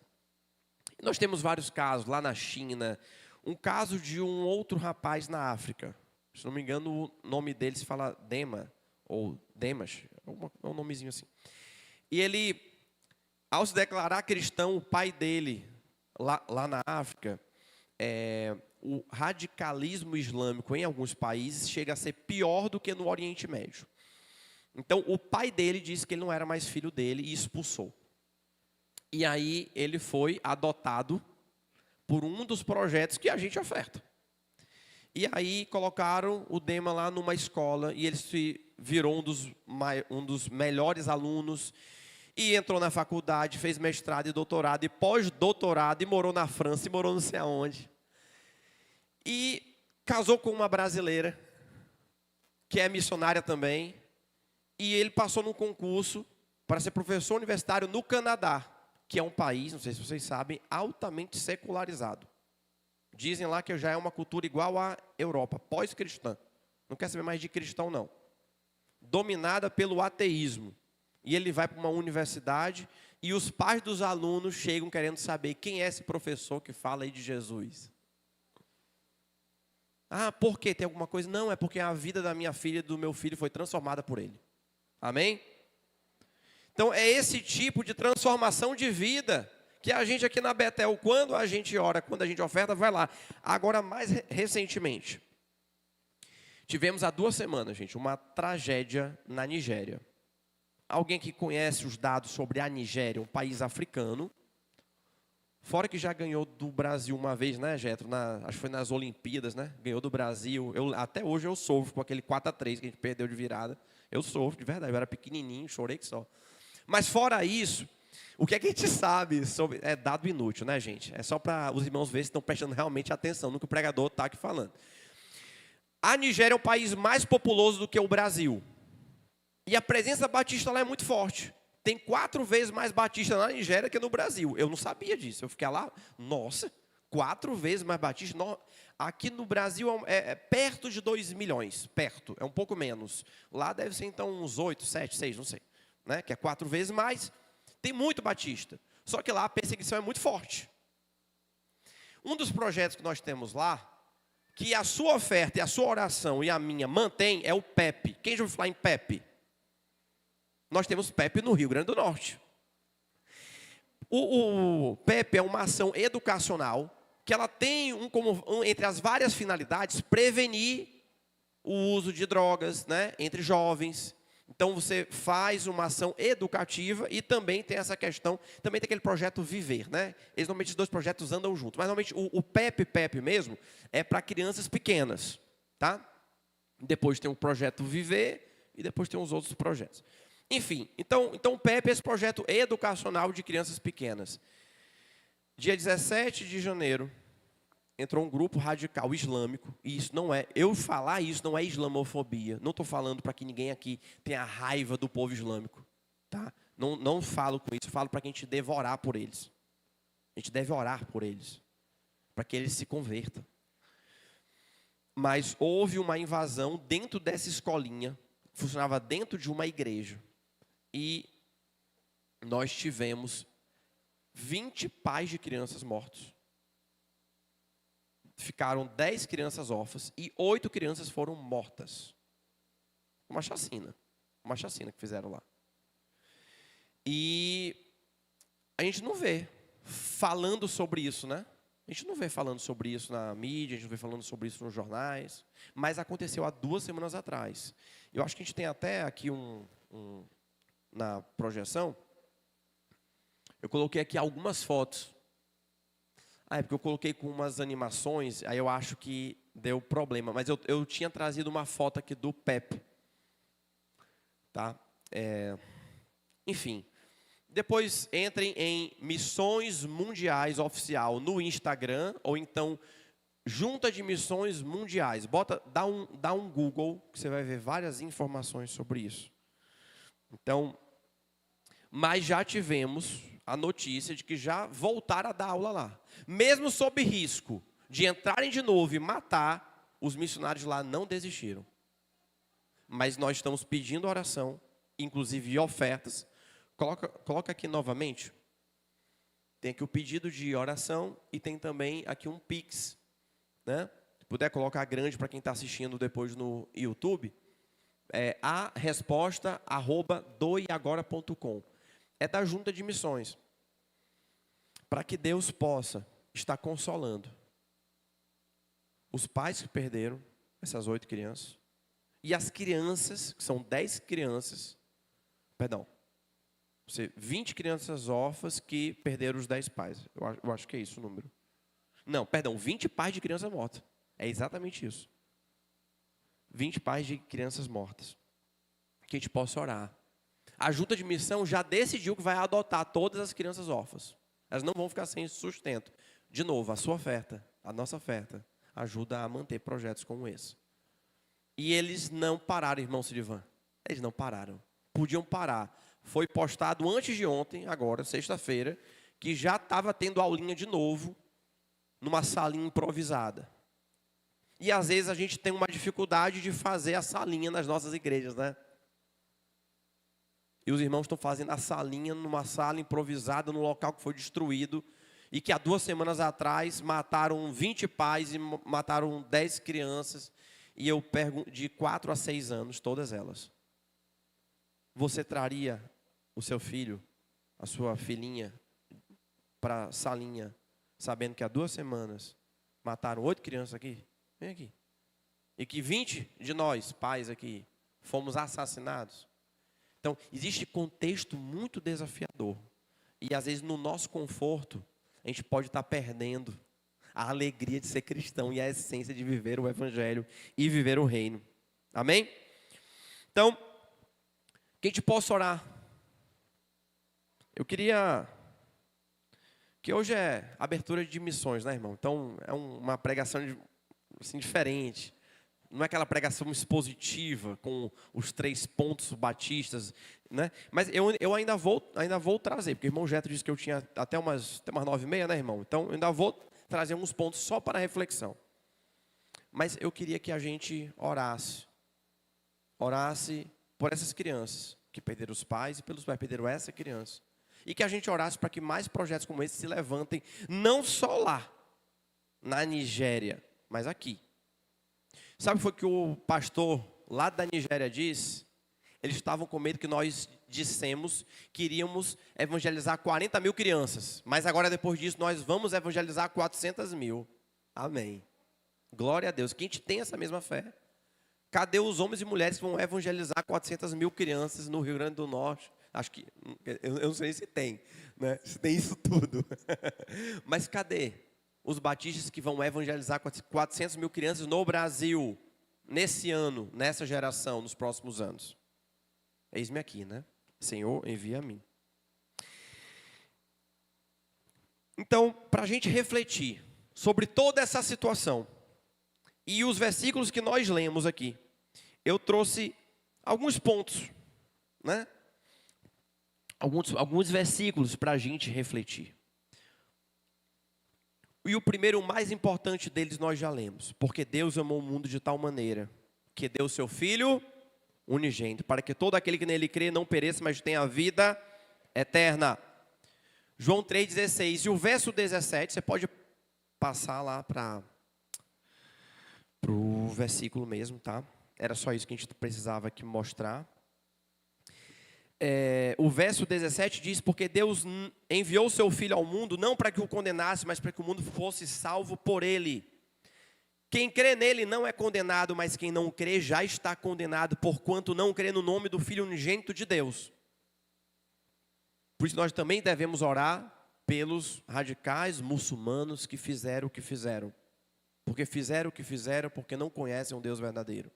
Nós temos vários casos lá na China. Um caso de um outro rapaz na África. Se não me engano, o nome dele se fala Dema, ou Demas, é um nomezinho assim. E ele, ao se declarar cristão, o pai dele, lá na África, o radicalismo islâmico em alguns países chega a ser pior do que no Oriente Médio. Então, o pai dele disse que ele não era mais filho dele e expulsou. E aí, ele foi adotado por um dos projetos que a gente oferta. E aí, colocaram o Dema lá numa escola e ele se virou um dos melhores alunos e entrou na faculdade, fez mestrado e doutorado e pós-doutorado e morou na França e morou não sei aonde. E casou com uma brasileira, que é missionária também, e ele passou num concurso para ser professor universitário no Canadá, que é um país, não sei se vocês sabem, altamente secularizado. Dizem lá que já é uma cultura igual à Europa, pós-cristã. Não quer saber mais de cristão, não. Dominada pelo ateísmo. E ele vai para uma universidade e os pais dos alunos chegam querendo saber quem é esse professor que fala aí de Jesus. Ah, por quê? Tem alguma coisa? Não, é porque a vida da minha filha e do meu filho foi transformada por ele. Amém? Então, é esse tipo de transformação de vida que a gente aqui na Betel, quando a gente ora, quando a gente oferta, vai lá. Agora, mais recentemente, tivemos há 2 semanas, gente, uma tragédia na Nigéria. Alguém que conhece os dados sobre a Nigéria, um país africano, fora que já ganhou do Brasil uma vez, né, Getro? Acho que foi nas Olimpíadas, né? Ganhou do Brasil. Até hoje eu sofro com aquele 4-3 que a gente perdeu de virada. Eu sofro, de verdade. Eu era pequenininho, chorei que só. Mas fora isso, o que é que a gente sabe sobre... É dado inútil, né, gente? É só para os irmãos verem se estão prestando realmente atenção no que o pregador está aqui falando. A Nigéria é o país mais populoso do que o Brasil. E a presença batista lá é muito forte. Tem 4 vezes mais batista na Nigéria que no Brasil. Eu não sabia disso. Eu fiquei lá, nossa, 4 vezes mais batista. Aqui no Brasil é perto de 2 milhões. Perto, é um pouco menos. Lá deve ser então uns 8, 7, 6, não sei. Né? Que é 4 vezes mais. Tem muito batista. Só que lá a perseguição é muito forte. Um dos projetos que nós temos lá, que a sua oferta e a sua oração e a minha mantém, é o PEP. Quem já ouviu falar em PEP? Nós temos PEP no Rio Grande do Norte. O PEP é uma ação educacional que ela tem entre as várias finalidades, prevenir o uso de drogas, né, entre jovens. Então você faz uma ação educativa e também tem essa questão, também tem aquele projeto Viver, né? Normalmente os 2 projetos andam juntos, mas normalmente o PEP mesmo é para crianças pequenas, tá? Depois tem o projeto Viver e depois tem os outros projetos. Enfim, então o PEP é esse projeto educacional de crianças pequenas. Dia 17 de janeiro, entrou um grupo radical islâmico, e isso não é, eu falar isso não é islamofobia, não estou falando para que ninguém aqui tenha raiva do povo islâmico, tá? Não falo com isso, eu falo para que a gente deve orar por eles. A gente deve orar por eles, para que eles se convertam. Mas houve uma invasão dentro dessa escolinha, funcionava dentro de uma igreja, e nós tivemos 20 pais de crianças mortos. Ficaram 10 crianças órfãs e 8 crianças foram mortas. Uma chacina que fizeram lá. E a gente não vê falando sobre isso, né? A gente não vê falando sobre isso na mídia, a gente não vê falando sobre isso nos jornais, mas aconteceu há 2 semanas atrás. Eu acho que a gente tem até aqui na projeção, eu coloquei aqui algumas fotos. É porque eu coloquei com umas animações, aí eu acho que deu problema. Mas eu tinha trazido uma foto aqui do Pepe. Tá? Enfim. Depois entrem em Missões Mundiais Oficial no Instagram, ou então Junta de Missões Mundiais. Dá um Google, que você vai ver várias informações sobre isso. Então, mas já tivemos a notícia de que já voltaram a dar aula lá. Mesmo sob risco de entrarem de novo e matar, os missionários lá não desistiram. Mas nós estamos pedindo oração, inclusive ofertas. Coloca aqui novamente. Tem aqui o pedido de oração e tem também aqui um Pix. Né? Se puder colocar grande para quem está assistindo depois no YouTube. A resposta @doeagora.com. É da Junta de Missões. Para que Deus possa estar consolando os pais que perderam essas 8 crianças. E as crianças, que são 10 crianças, 20 crianças órfãs que perderam os 10 pais. Eu acho que é isso o número. Não, 20 pais de crianças mortas. É exatamente isso. 20 pais de crianças mortas. Que a gente possa orar. A junta de missão já decidiu que vai adotar todas as crianças órfãs. Elas não vão ficar sem sustento. De novo, a sua oferta, a nossa oferta, ajuda a manter projetos como esse. E eles não pararam, irmão Sidivan. Eles não pararam. Podiam parar. Foi postado antes de ontem, agora, sexta-feira, que já estava tendo aulinha de novo, numa salinha improvisada. E às vezes a gente tem uma dificuldade de fazer a salinha nas nossas igrejas, né? E os irmãos estão fazendo a salinha numa sala improvisada, num local que foi destruído, e que há 2 semanas atrás mataram 20 pais e mataram 10 crianças, e eu pergunto, de 4 a 6 anos, todas elas. Você traria o seu filho, a sua filhinha, para a salinha, sabendo que há 2 semanas mataram 8 crianças aqui? Vem aqui. E que 20 de nós, pais aqui, fomos assassinados? Então, existe contexto muito desafiador. E às vezes no nosso conforto, a gente pode estar perdendo a alegria de ser cristão e a essência de viver o evangelho e viver o reino. Amém? Então, que a gente possa orar. Eu queria... Que hoje é abertura de missões, né, irmão? Então, é uma pregação assim, diferente. Não é aquela pregação expositiva com os 3 pontos batistas, né? Mas eu ainda vou trazer, porque o irmão Jetro disse que eu tinha até umas 9h30, né, irmão? Então eu ainda vou trazer uns pontos só para reflexão. Mas eu queria que a gente orasse por essas crianças que perderam os pais e pelos pais que perderam essa criança. E que a gente orasse para que mais projetos como esse se levantem, não só lá, na Nigéria, mas aqui. Sabe o que foi que o pastor lá da Nigéria disse? Eles estavam com medo que nós dissemos que iríamos evangelizar 40 mil crianças. Mas agora, depois disso, nós vamos evangelizar 400 mil. Amém. Glória a Deus. Que a gente tem essa mesma fé. Cadê os homens e mulheres que vão evangelizar 400 mil crianças no Rio Grande do Norte? Acho que, eu não sei se tem, né? Se tem isso tudo. Mas cadê os batistas que vão evangelizar 400 mil crianças no Brasil, nesse ano, nessa geração, nos próximos anos? Eis-me aqui, né? Senhor, envia a mim. Então, para a gente refletir sobre toda essa situação, e os versículos que nós lemos aqui, eu trouxe alguns pontos, né? Alguns versículos para a gente refletir. E o primeiro, o mais importante deles, nós já lemos. Porque Deus amou o mundo de tal maneira que deu o seu Filho unigênito, para que todo aquele que nele crê não pereça, mas tenha a vida eterna. João 3,16. E o verso 17, você pode passar lá para o versículo mesmo, tá? Era só isso que a gente precisava aqui mostrar. O verso 17 diz: porque Deus enviou o seu Filho ao mundo, não para que o condenasse, mas para que o mundo fosse salvo por ele. Quem crê nele não é condenado, mas quem não crê já está condenado, porquanto não crê no nome do Filho unigênito de Deus. Por isso nós também devemos orar pelos radicais muçulmanos que fizeram o que fizeram. Porque fizeram o que fizeram porque não conhecem um Deus verdadeiro.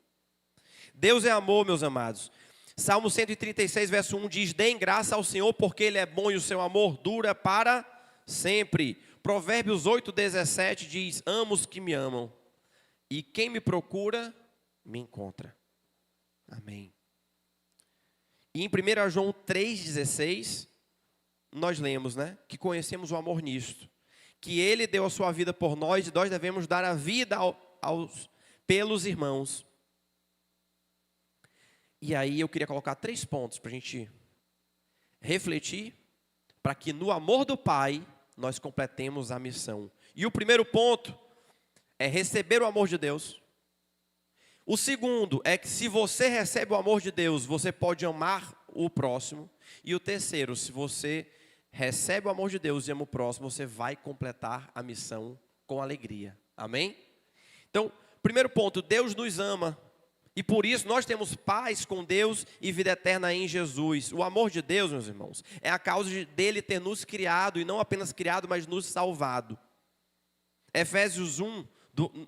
Deus é amor, meus amados. Salmo 136, verso 1 diz: deem graça ao Senhor porque Ele é bom e o seu amor dura para sempre. Provérbios 8, 17 diz: amo os que me amam, e quem me procura, me encontra. Amém. E em 1 João 3,16, nós lemos, que conhecemos o amor nisto, que Ele deu a sua vida por nós, e nós devemos dar a vida pelos irmãos. E aí eu queria colocar 3 pontos para a gente refletir, para que no amor do Pai nós completemos a missão. E o primeiro ponto é receber o amor de Deus. O segundo é que se você recebe o amor de Deus, você pode amar o próximo. E o terceiro, se você recebe o amor de Deus e ama o próximo, você vai completar a missão com alegria. Amém? Então, primeiro ponto, Deus nos ama. E por isso nós temos paz com Deus e vida eterna em Jesus. O amor de Deus, meus irmãos, é a causa dele ter nos criado, e não apenas criado, mas nos salvado. Efésios 1,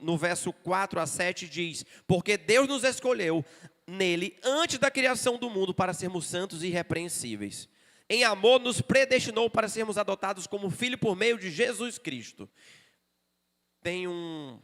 no verso 4 a 7 diz: porque Deus nos escolheu nele antes da criação do mundo para sermos santos e irrepreensíveis. Em amor nos predestinou para sermos adotados como filho por meio de Jesus Cristo. Tem um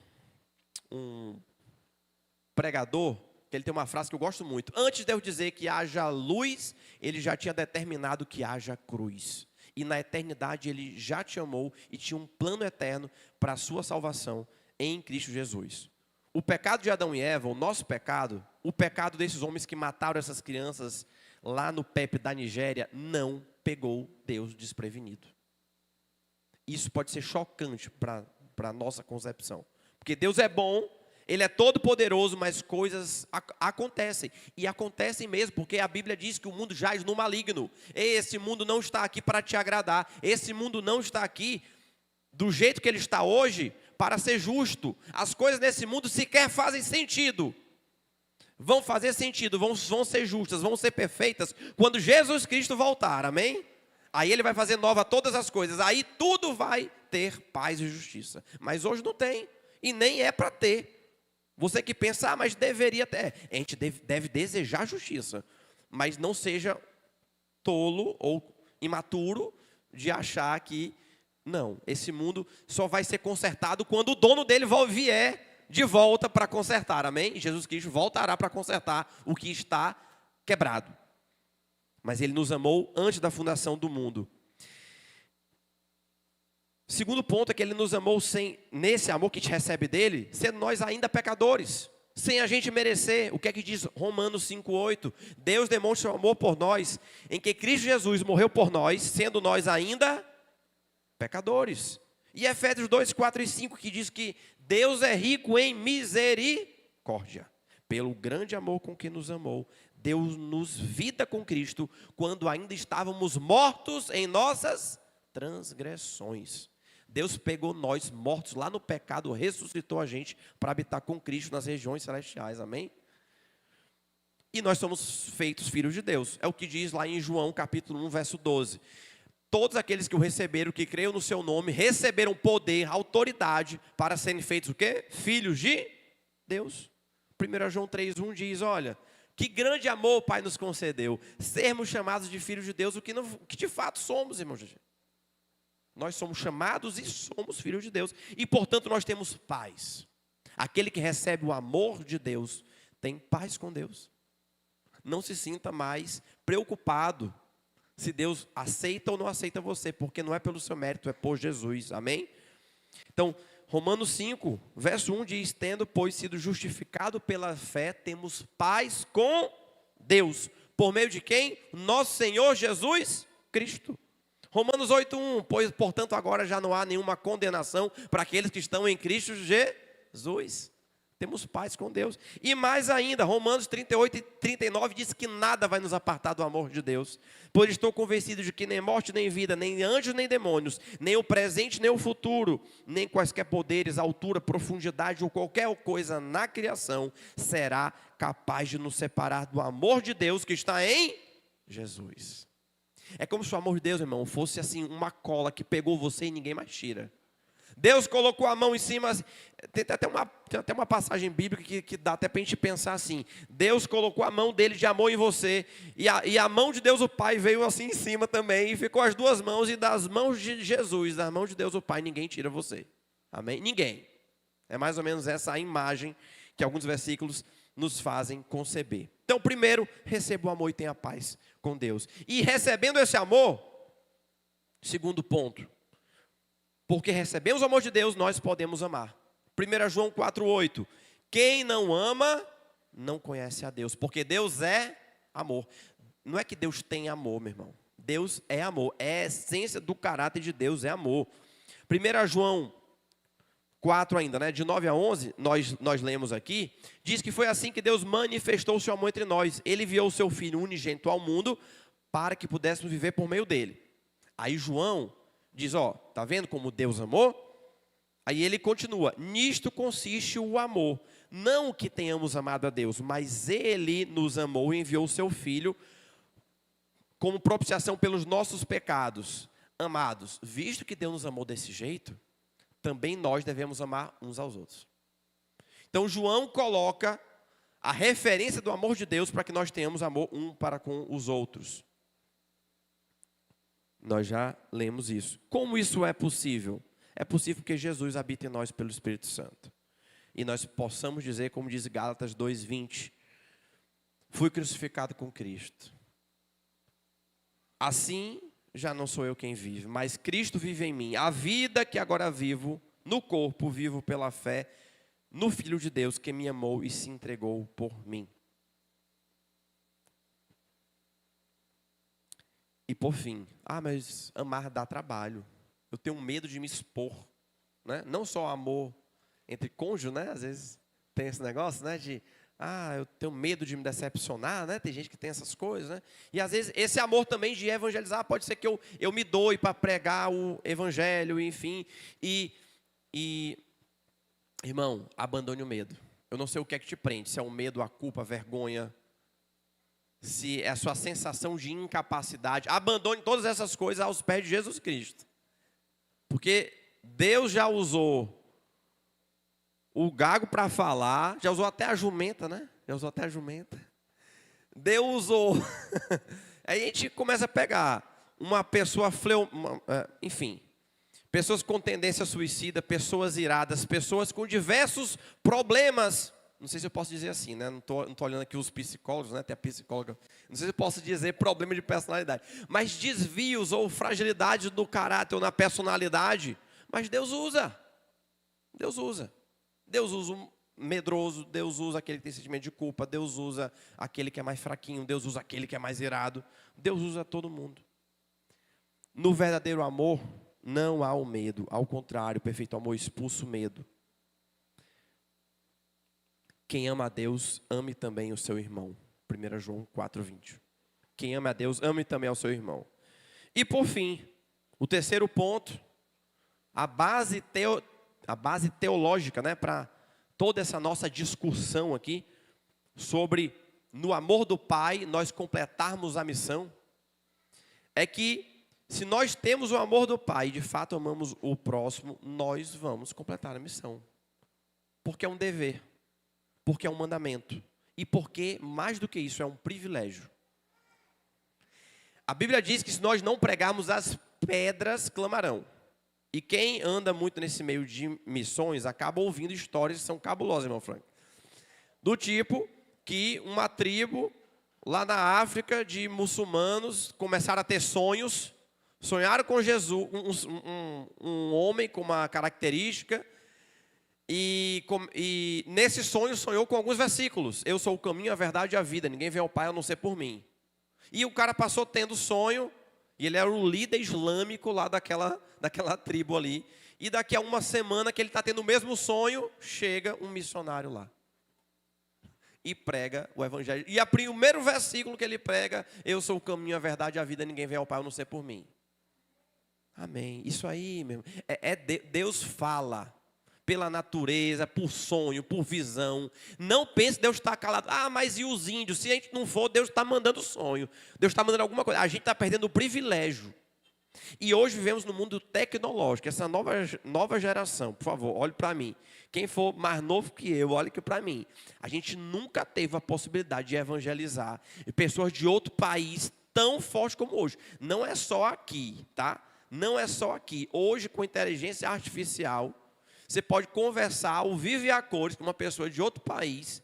pregador que ele tem uma frase que eu gosto muito: antes de eu dizer que haja luz, ele já tinha determinado que haja cruz. E na eternidade ele já te amou e tinha um plano eterno para a sua salvação em Cristo Jesus. O pecado de Adão e Eva, o nosso pecado, o pecado desses homens que mataram essas crianças lá no PEP da Nigéria, não pegou Deus desprevenido. Isso pode ser chocante para a nossa concepção. Porque Deus é bom, Ele é todo poderoso, mas coisas acontecem. E acontecem mesmo, porque a Bíblia diz que o mundo jaz no maligno. Esse mundo não está aqui para te agradar. Esse mundo não está aqui do jeito que ele está hoje para ser justo. As coisas nesse mundo sequer fazem sentido. Vão fazer sentido, vão ser justas, vão ser perfeitas quando Jesus Cristo voltar, amém? Aí Ele vai fazer nova todas as coisas. Aí tudo vai ter paz e justiça. Mas hoje não tem, e nem é para ter. Você que pensa, mas deveria ter. A gente deve desejar justiça, mas não seja tolo ou imaturo de achar que, não, esse mundo só vai ser consertado quando o dono dele vier de volta para consertar, amém? Jesus Cristo voltará para consertar o que está quebrado. Mas Ele nos amou antes da fundação do mundo. Segundo ponto é que Ele nos amou nesse amor que a gente recebe dEle, sendo nós ainda pecadores, sem a gente merecer. O que é que diz Romanos 5,8? Deus demonstra o amor por nós, em que Cristo Jesus morreu por nós, sendo nós ainda pecadores. E Efésios 2, 4 e 5, que diz que Deus é rico em misericórdia. Pelo grande amor com que nos amou, deu-nos vida com Cristo, quando ainda estávamos mortos em nossas transgressões. Deus pegou nós mortos lá no pecado, ressuscitou a gente para habitar com Cristo nas regiões celestiais, amém? E nós somos feitos filhos de Deus. É o que diz lá em João capítulo 1, verso 12. Todos aqueles que o receberam, que creiam no seu nome, receberam poder, autoridade para serem feitos o quê? Filhos de Deus. 1 João 3,1 diz, olha, que grande amor o Pai nos concedeu, sermos chamados de filhos de Deus, o que de fato somos, irmãos. Nós somos chamados e somos filhos de Deus. E, portanto, nós temos paz. Aquele que recebe o amor de Deus tem paz com Deus. Não se sinta mais preocupado se Deus aceita ou não aceita você, porque não é pelo seu mérito, é por Jesus. Amém? Então, Romanos 5, verso 1 diz, tendo, pois, sido justificado pela fé, temos paz com Deus. Por meio de quem? Nosso Senhor Jesus Cristo. Romanos 8:1, pois, portanto, agora já não há nenhuma condenação para aqueles que estão em Cristo Jesus. Temos paz com Deus. E mais ainda, Romanos 38 e 39 diz que nada vai nos apartar do amor de Deus. Pois estou convencido de que nem morte, nem vida, nem anjos, nem demônios, nem o presente, nem o futuro, nem quaisquer poderes, altura, profundidade ou qualquer coisa na criação será capaz de nos separar do amor de Deus que está em Jesus. É como se o amor de Deus, irmão, fosse assim uma cola que pegou você e ninguém mais tira. Deus colocou a mão em cima, tem até uma passagem bíblica que dá até para a gente pensar assim. Deus colocou a mão dele de amor em você, e a mão de Deus o Pai veio assim em cima também, e ficou as duas mãos, e das mãos de Jesus, das mãos de Deus o Pai, ninguém tira você. Amém? Ninguém. É mais ou menos essa a imagem que alguns versículos nos fazem conceber. Então, primeiro, receba o amor e tenha paz com Deus. E recebendo esse amor, segundo ponto, porque recebemos o amor de Deus, nós podemos amar. 1 João 4,8. Quem não ama, não conhece a Deus. Porque Deus é amor. Não é que Deus tem amor, meu irmão. Deus é amor. É a essência do caráter de Deus, é amor. 1 João 4 ainda, né? De 9 a 11, nós lemos aqui. Diz que foi assim que Deus manifestou o seu amor entre nós. Ele enviou o seu Filho unigênito ao mundo para que pudéssemos viver por meio dele. Aí João diz, tá vendo como Deus amou? Aí ele continua, nisto consiste o amor. Não que tenhamos amado a Deus, mas Ele nos amou e enviou o seu Filho como propiciação pelos nossos pecados. Amados, visto que Deus nos amou desse jeito, também nós devemos amar uns aos outros. Então João coloca a referência do amor de Deus para que nós tenhamos amor um para com os outros. Nós já lemos isso. Como isso é possível? É possível que Jesus habite em nós pelo Espírito Santo. E nós possamos dizer, como diz Gálatas 2:20, fui crucificado com Cristo. Assim, já não sou eu quem vive, mas Cristo vive em mim. A vida que agora vivo, no corpo, vivo pela fé no Filho de Deus que me amou e se entregou por mim. E por fim, mas amar dá trabalho. Eu tenho medo de me expor, né? Não só amor entre cônjuges, né? Às vezes tem esse negócio, né? Eu tenho medo de me decepcionar, né? Tem gente que tem essas coisas, né? E às vezes esse amor também de evangelizar, pode ser que eu me doe para pregar o evangelho, enfim. Irmão, abandone o medo. Eu não sei o que é que te prende, se é o medo, a culpa, a vergonha, se é a sua sensação de incapacidade. Abandone todas essas coisas aos pés de Jesus Cristo. Porque Deus já usou o gago para falar, já usou até a jumenta, né? Já usou até a jumenta. Deus usou. Aí a gente começa a pegar uma pessoa, enfim, pessoas com tendência suicida, pessoas iradas, pessoas com diversos problemas. Não sei se eu posso dizer assim, né? Não tô olhando aqui os psicólogos, né? Tem a psicóloga. Não sei se eu posso dizer problema de personalidade. Mas desvios ou fragilidade do caráter ou na personalidade. Mas Deus usa. Deus usa. Deus usa o medroso. Deus usa aquele que tem sentimento de culpa. Deus usa aquele que é mais fraquinho. Deus usa aquele que é mais irado. Deus usa todo mundo. No verdadeiro amor, não há o medo. Ao contrário, o perfeito amor expulsa o medo. Quem ama a Deus, ame também o seu irmão. 1 João 4:20. Quem ama a Deus, ame também ao seu irmão. E por fim, o terceiro ponto, a base teológica, né, para toda essa nossa discussão aqui, sobre no amor do Pai nós completarmos a missão, é que se nós temos o amor do Pai e de fato amamos o próximo, nós vamos completar a missão. Porque é um dever. Porque é um mandamento. E porque, mais do que isso, é um privilégio. A Bíblia diz que se nós não pregarmos, as pedras clamarão. E quem anda muito nesse meio de missões, acaba ouvindo histórias que são cabulosas, irmão Frank. Do tipo que uma tribo, lá na África, de muçulmanos, começaram a ter sonhos. Sonharam com Jesus, um homem com uma característica. E nesse sonho sonhou com alguns versículos. Eu sou o caminho, a verdade e a vida. Ninguém vem ao Pai a não ser por mim. E o cara passou tendo sonho. E ele era o líder islâmico lá daquela tribo ali. E daqui a uma semana que ele está tendo o mesmo sonho, chega um missionário lá. E prega o evangelho. E o primeiro versículo que ele prega: eu sou o caminho, a verdade e a vida, ninguém vem ao Pai a não ser por mim. Amém. Isso aí, meu irmão, Deus fala pela natureza, por sonho, por visão. Não pense que Deus está calado. Ah, mas e os índios? Se a gente não for, Deus está mandando sonho. Deus está mandando alguma coisa. A gente está perdendo o privilégio. E hoje vivemos no mundo tecnológico. Essa nova geração, por favor, olhe para mim. Quem for mais novo que eu, olhe aqui para mim. A gente nunca teve a possibilidade de evangelizar pessoas de outro país tão forte como hoje. Não é só aqui, tá? Não é só aqui. Hoje, com inteligência artificial, você pode conversar ao vivo e a cores com uma pessoa de outro país.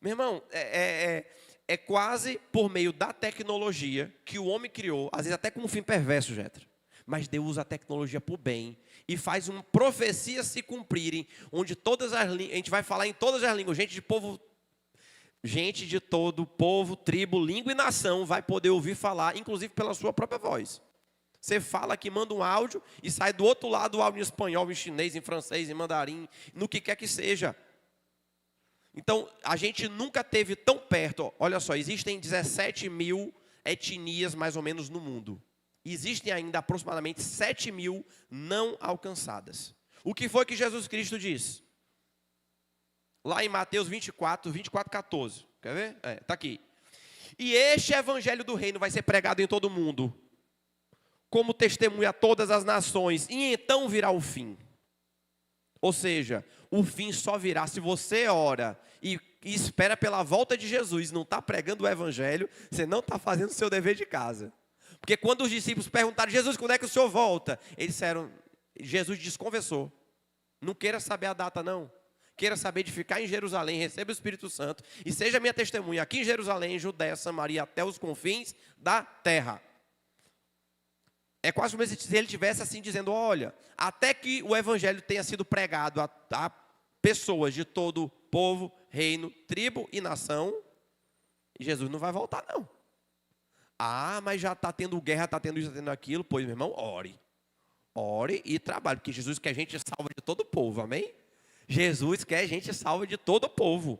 Meu irmão, é quase por meio da tecnologia que o homem criou, às vezes até com um fim perverso, Jéter. Mas Deus usa a tecnologia para o bem e faz uma profecia se cumprirem, onde todas as línguas, a gente vai falar em todas as línguas, gente de todo povo, tribo, língua e nação vai poder ouvir falar, inclusive pela sua própria voz. Você fala aqui, manda um áudio e sai do outro lado o áudio em espanhol, em chinês, em francês, em mandarim, no que quer que seja. Então, a gente nunca teve tão perto. Olha só, existem 17 mil etnias mais ou menos no mundo. Existem ainda aproximadamente 7 mil não alcançadas. O que foi que Jesus Cristo disse? Lá em Mateus 24, 14. Quer ver? Está aqui. E este evangelho do reino vai ser pregado em todo o mundo, como testemunha a todas as nações, e então virá o fim. Ou seja, o fim só virá se você ora e espera pela volta de Jesus, não está pregando o evangelho, você não está fazendo o seu dever de casa. Porque quando os discípulos perguntaram: Jesus, quando é que o senhor volta? Eles disseram, Jesus desconversou. Não queira saber a data, não. Queira saber de ficar em Jerusalém, receba o Espírito Santo e seja minha testemunha aqui em Jerusalém, Judéia, Samaria, até os confins da terra. É quase como se ele estivesse assim dizendo: olha, até que o evangelho tenha sido pregado a pessoas de todo povo, reino, tribo e nação, Jesus não vai voltar, não. Ah, mas já está tendo guerra, está tendo isso, está tendo aquilo. Pois, meu irmão, ore. Ore e trabalhe, porque Jesus quer gente salva de todo o povo, amém? Jesus quer gente salva de todo o povo.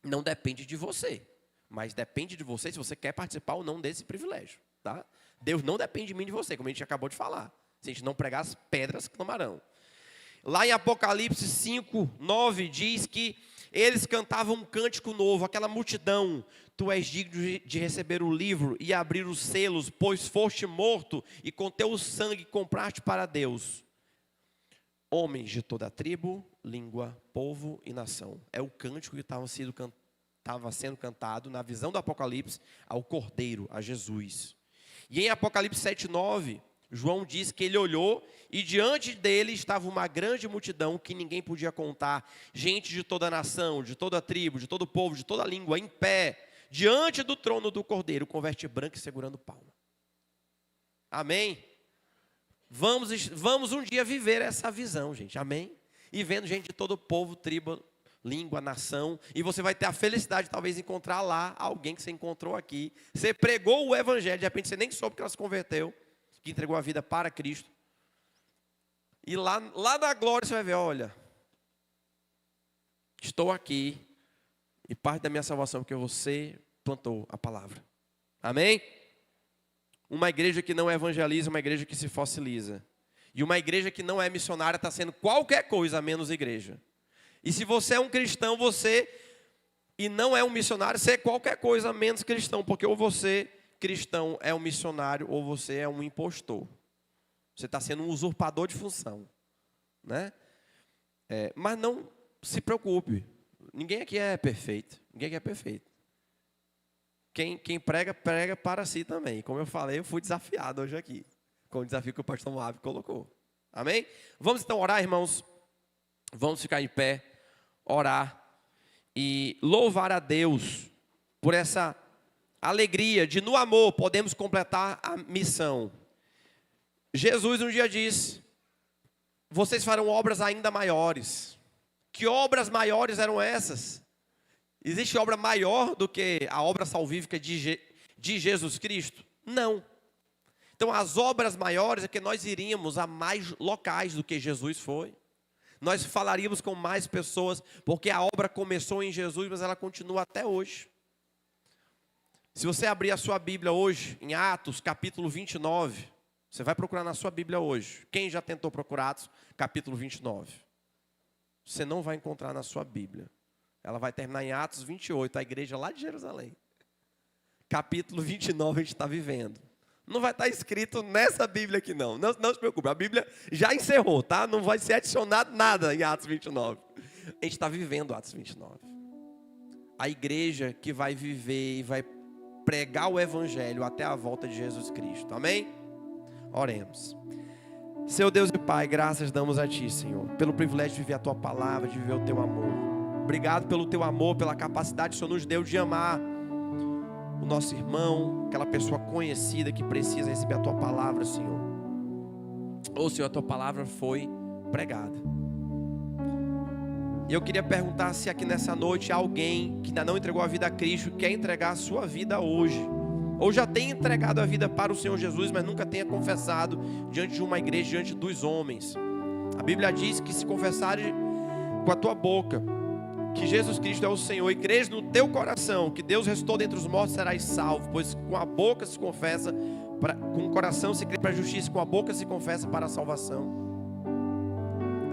Não depende de você, mas depende de você se você quer participar ou não desse privilégio, tá? Deus não depende de mim e de você, como a gente acabou de falar. Se a gente não pregar, as pedras clamarão. Lá em Apocalipse 5, 9, diz que eles cantavam um cântico novo, aquela multidão: tu és digno de receber o livro e abrir os selos, pois foste morto e com teu sangue compraste para Deus homens de toda a tribo, língua, povo e nação. É o cântico que estava sendo cantado na visão do Apocalipse ao Cordeiro, a Jesus. E em Apocalipse 7, 9, João diz que ele olhou e diante dele estava uma grande multidão que ninguém podia contar, gente de toda a nação, de toda a tribo, de todo o povo, de toda a língua, em pé, diante do trono do Cordeiro, com veste branca e segurando palma. Amém? Vamos um dia viver essa visão, gente, amém? E vendo gente de todo o povo, tribo, língua, nação, e você vai ter a felicidade de talvez encontrar lá alguém que você encontrou aqui. Você pregou o evangelho, de repente você nem soube que ela se converteu, que entregou a vida para Cristo. E lá na glória você vai ver: olha, estou aqui, e parte da minha salvação é porque você plantou a palavra. Amém? Uma igreja que não evangeliza, uma igreja que se fossiliza. E uma igreja que não é missionária está sendo qualquer coisa menos igreja. E se você é um cristão, e não é um missionário, você é qualquer coisa menos cristão, porque ou você, cristão, é um missionário, ou você é um impostor. Você está sendo um usurpador de função, né? Mas não se preocupe, ninguém aqui é perfeito, ninguém aqui é perfeito. Quem prega para si também. Como eu falei, eu fui desafiado hoje aqui, com o desafio que o pastor Moab colocou. Amém? Vamos então orar, irmãos. Vamos ficar em pé, orar e louvar a Deus por essa alegria de, no amor, podemos completar a missão. Jesus um dia disse: vocês farão obras ainda maiores. Que obras maiores eram essas? Existe obra maior do que a obra salvífica de Jesus Cristo? Não. Então as obras maiores é que nós iríamos a mais locais do que Jesus foi. Nós falaríamos com mais pessoas, porque a obra começou em Jesus, mas ela continua até hoje. Se você abrir a sua Bíblia hoje, em Atos, capítulo 29, você vai procurar na sua Bíblia hoje. Quem já tentou procurar Atos, capítulo 29? Você não vai encontrar na sua Bíblia. Ela vai terminar em Atos 28, a igreja lá de Jerusalém. Capítulo 29 a gente está vivendo. Não vai estar escrito nessa Bíblia aqui não. Não se preocupe, a Bíblia já encerrou, tá? Não vai ser adicionado nada em Atos 29. A gente está vivendo Atos 29. A igreja que vai viver e vai pregar o Evangelho até a volta de Jesus Cristo. Amém? Oremos. Seu Deus e Pai, graças damos a Ti, Senhor, pelo privilégio de viver a Tua palavra, de viver o Teu amor. Obrigado pelo Teu amor, pela capacidade que o Senhor nos deu de amar o nosso irmão, aquela pessoa conhecida que precisa receber a Tua palavra, Senhor. Ô Senhor, a Tua palavra foi pregada. E eu queria perguntar se aqui nessa noite há alguém que ainda não entregou a vida a Cristo, quer entregar a sua vida hoje. Ou já tem entregado a vida para o Senhor Jesus, mas nunca tenha confessado diante de uma igreja, diante dos homens. A Bíblia diz que se confessares com a tua boca que Jesus Cristo é o Senhor e creres no teu coração que Deus ressuscitou dentre os mortos, serás salvo. Pois com a boca se confessa, com o coração se crê para a justiça, com a boca se confessa para a salvação.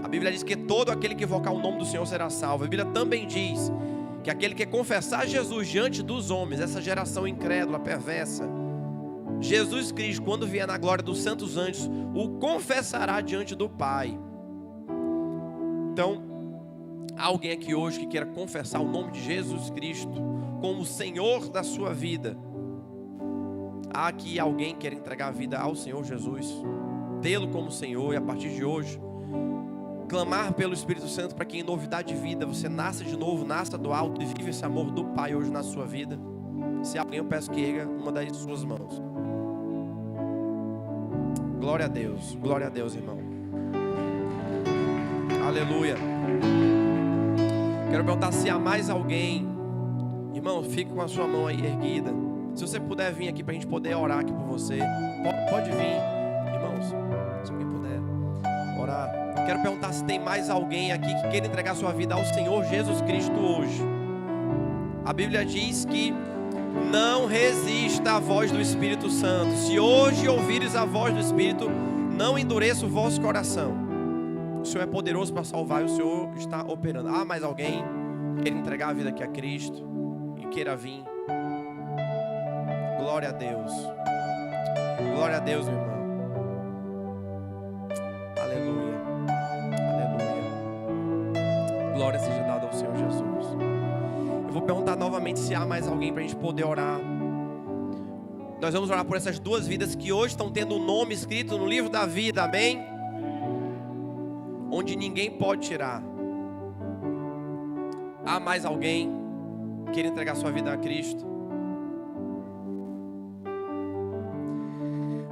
A Bíblia diz que todo aquele que invocar o nome do Senhor será salvo. A Bíblia também diz que aquele que confessar Jesus diante dos homens, essa geração incrédula, perversa, Jesus Cristo, quando vier na glória dos santos anjos, o confessará diante do Pai. Então, há alguém aqui hoje que queira confessar o nome de Jesus Cristo como Senhor da sua vida? Há aqui alguém que quer entregar a vida ao Senhor Jesus, tê-lo como Senhor, e a partir de hoje clamar pelo Espírito Santo para que em novidade de vida você nasça de novo, nasça do alto e vive esse amor do Pai hoje na sua vida. Se alguém, eu peço que erga uma das suas mãos. Glória a Deus, irmão. Aleluia. Quero perguntar se há mais alguém. Irmão, fique com a sua mão aí erguida. Se você puder vir aqui para a gente poder orar aqui por você, pode vir, irmãos. Se alguém puder orar. Quero perguntar se tem mais alguém aqui que queira entregar sua vida ao Senhor Jesus Cristo hoje. A Bíblia diz que não resista à voz do Espírito Santo. Se hoje ouvires a voz do Espírito, não endureça o vosso coração. O Senhor é poderoso para salvar e o Senhor está operando. Há mais alguém que queira entregar a vida aqui a Cristo e queira vir? Glória a Deus. Glória a Deus, meu irmão. Glória seja dada ao Senhor Jesus. Eu vou perguntar novamente se há mais alguém para a gente poder orar. Nós vamos orar por essas duas vidas que hoje estão tendo um nome escrito no livro da vida, amém? Onde ninguém pode tirar. Há mais alguém que queira entregar sua vida a Cristo?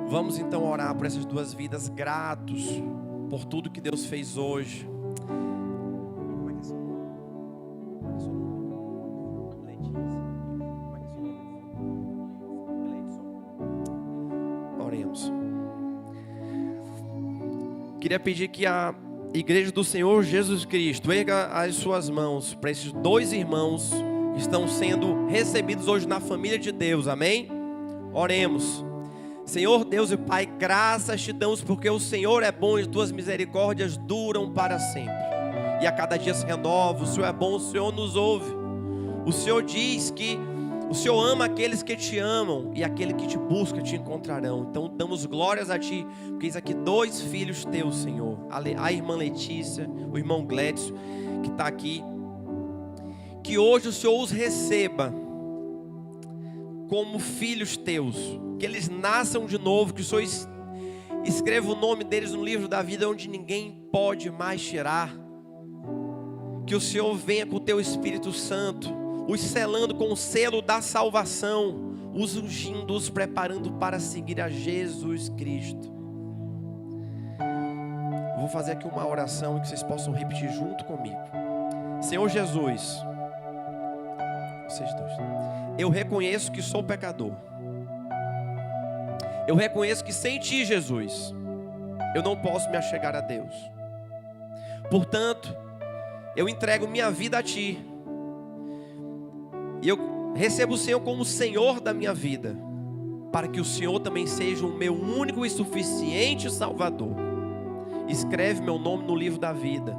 Vamos então orar por essas duas vidas, gratos por tudo que Deus fez hoje. Queria pedir que a igreja do Senhor Jesus Cristo erga as suas mãos para esses dois irmãos que estão sendo recebidos hoje na família de Deus, amém? Oremos. Senhor Deus e Pai, graças te damos porque o Senhor é bom e tuas misericórdias duram para sempre. E a cada dia se renova, o Senhor é bom, o Senhor nos ouve. O Senhor diz que o Senhor ama aqueles que te amam e aquele que te busca te encontrarão. Então damos glórias a Ti, porque eis aqui dois filhos Teus, Senhor. A irmã Letícia, o irmão Glédson, que está aqui. Que hoje o Senhor os receba como filhos Teus. Que eles nasçam de novo, que o Senhor escreva o nome deles no livro da vida, onde ninguém pode mais tirar. Que o Senhor venha com o Teu Espírito Santo, os selando com o selo da salvação, os ungindo, os preparando para seguir a Jesus Cristo. Vou fazer aqui uma oração e que vocês possam repetir junto comigo. Senhor Jesus, vocês dois, eu reconheço que sou pecador. Eu reconheço que sem Ti, Jesus, eu não posso me achegar a Deus. Portanto, eu entrego minha vida a Ti. E eu recebo o Senhor como Senhor da minha vida, para que o Senhor também seja o meu único e suficiente Salvador. Escreve meu nome no livro da vida.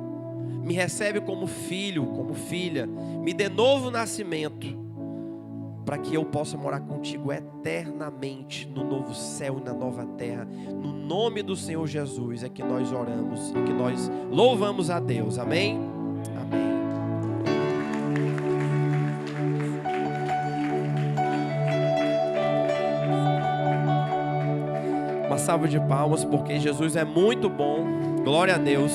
Me recebe como filho, como filha. Me dê novo nascimento, para que eu possa morar contigo eternamente no novo céu e na nova terra. No nome do Senhor Jesus é que nós oramos e que nós louvamos a Deus. Amém? Amém. Uma salva de palmas, porque Jesus é muito bom. Glória a Deus.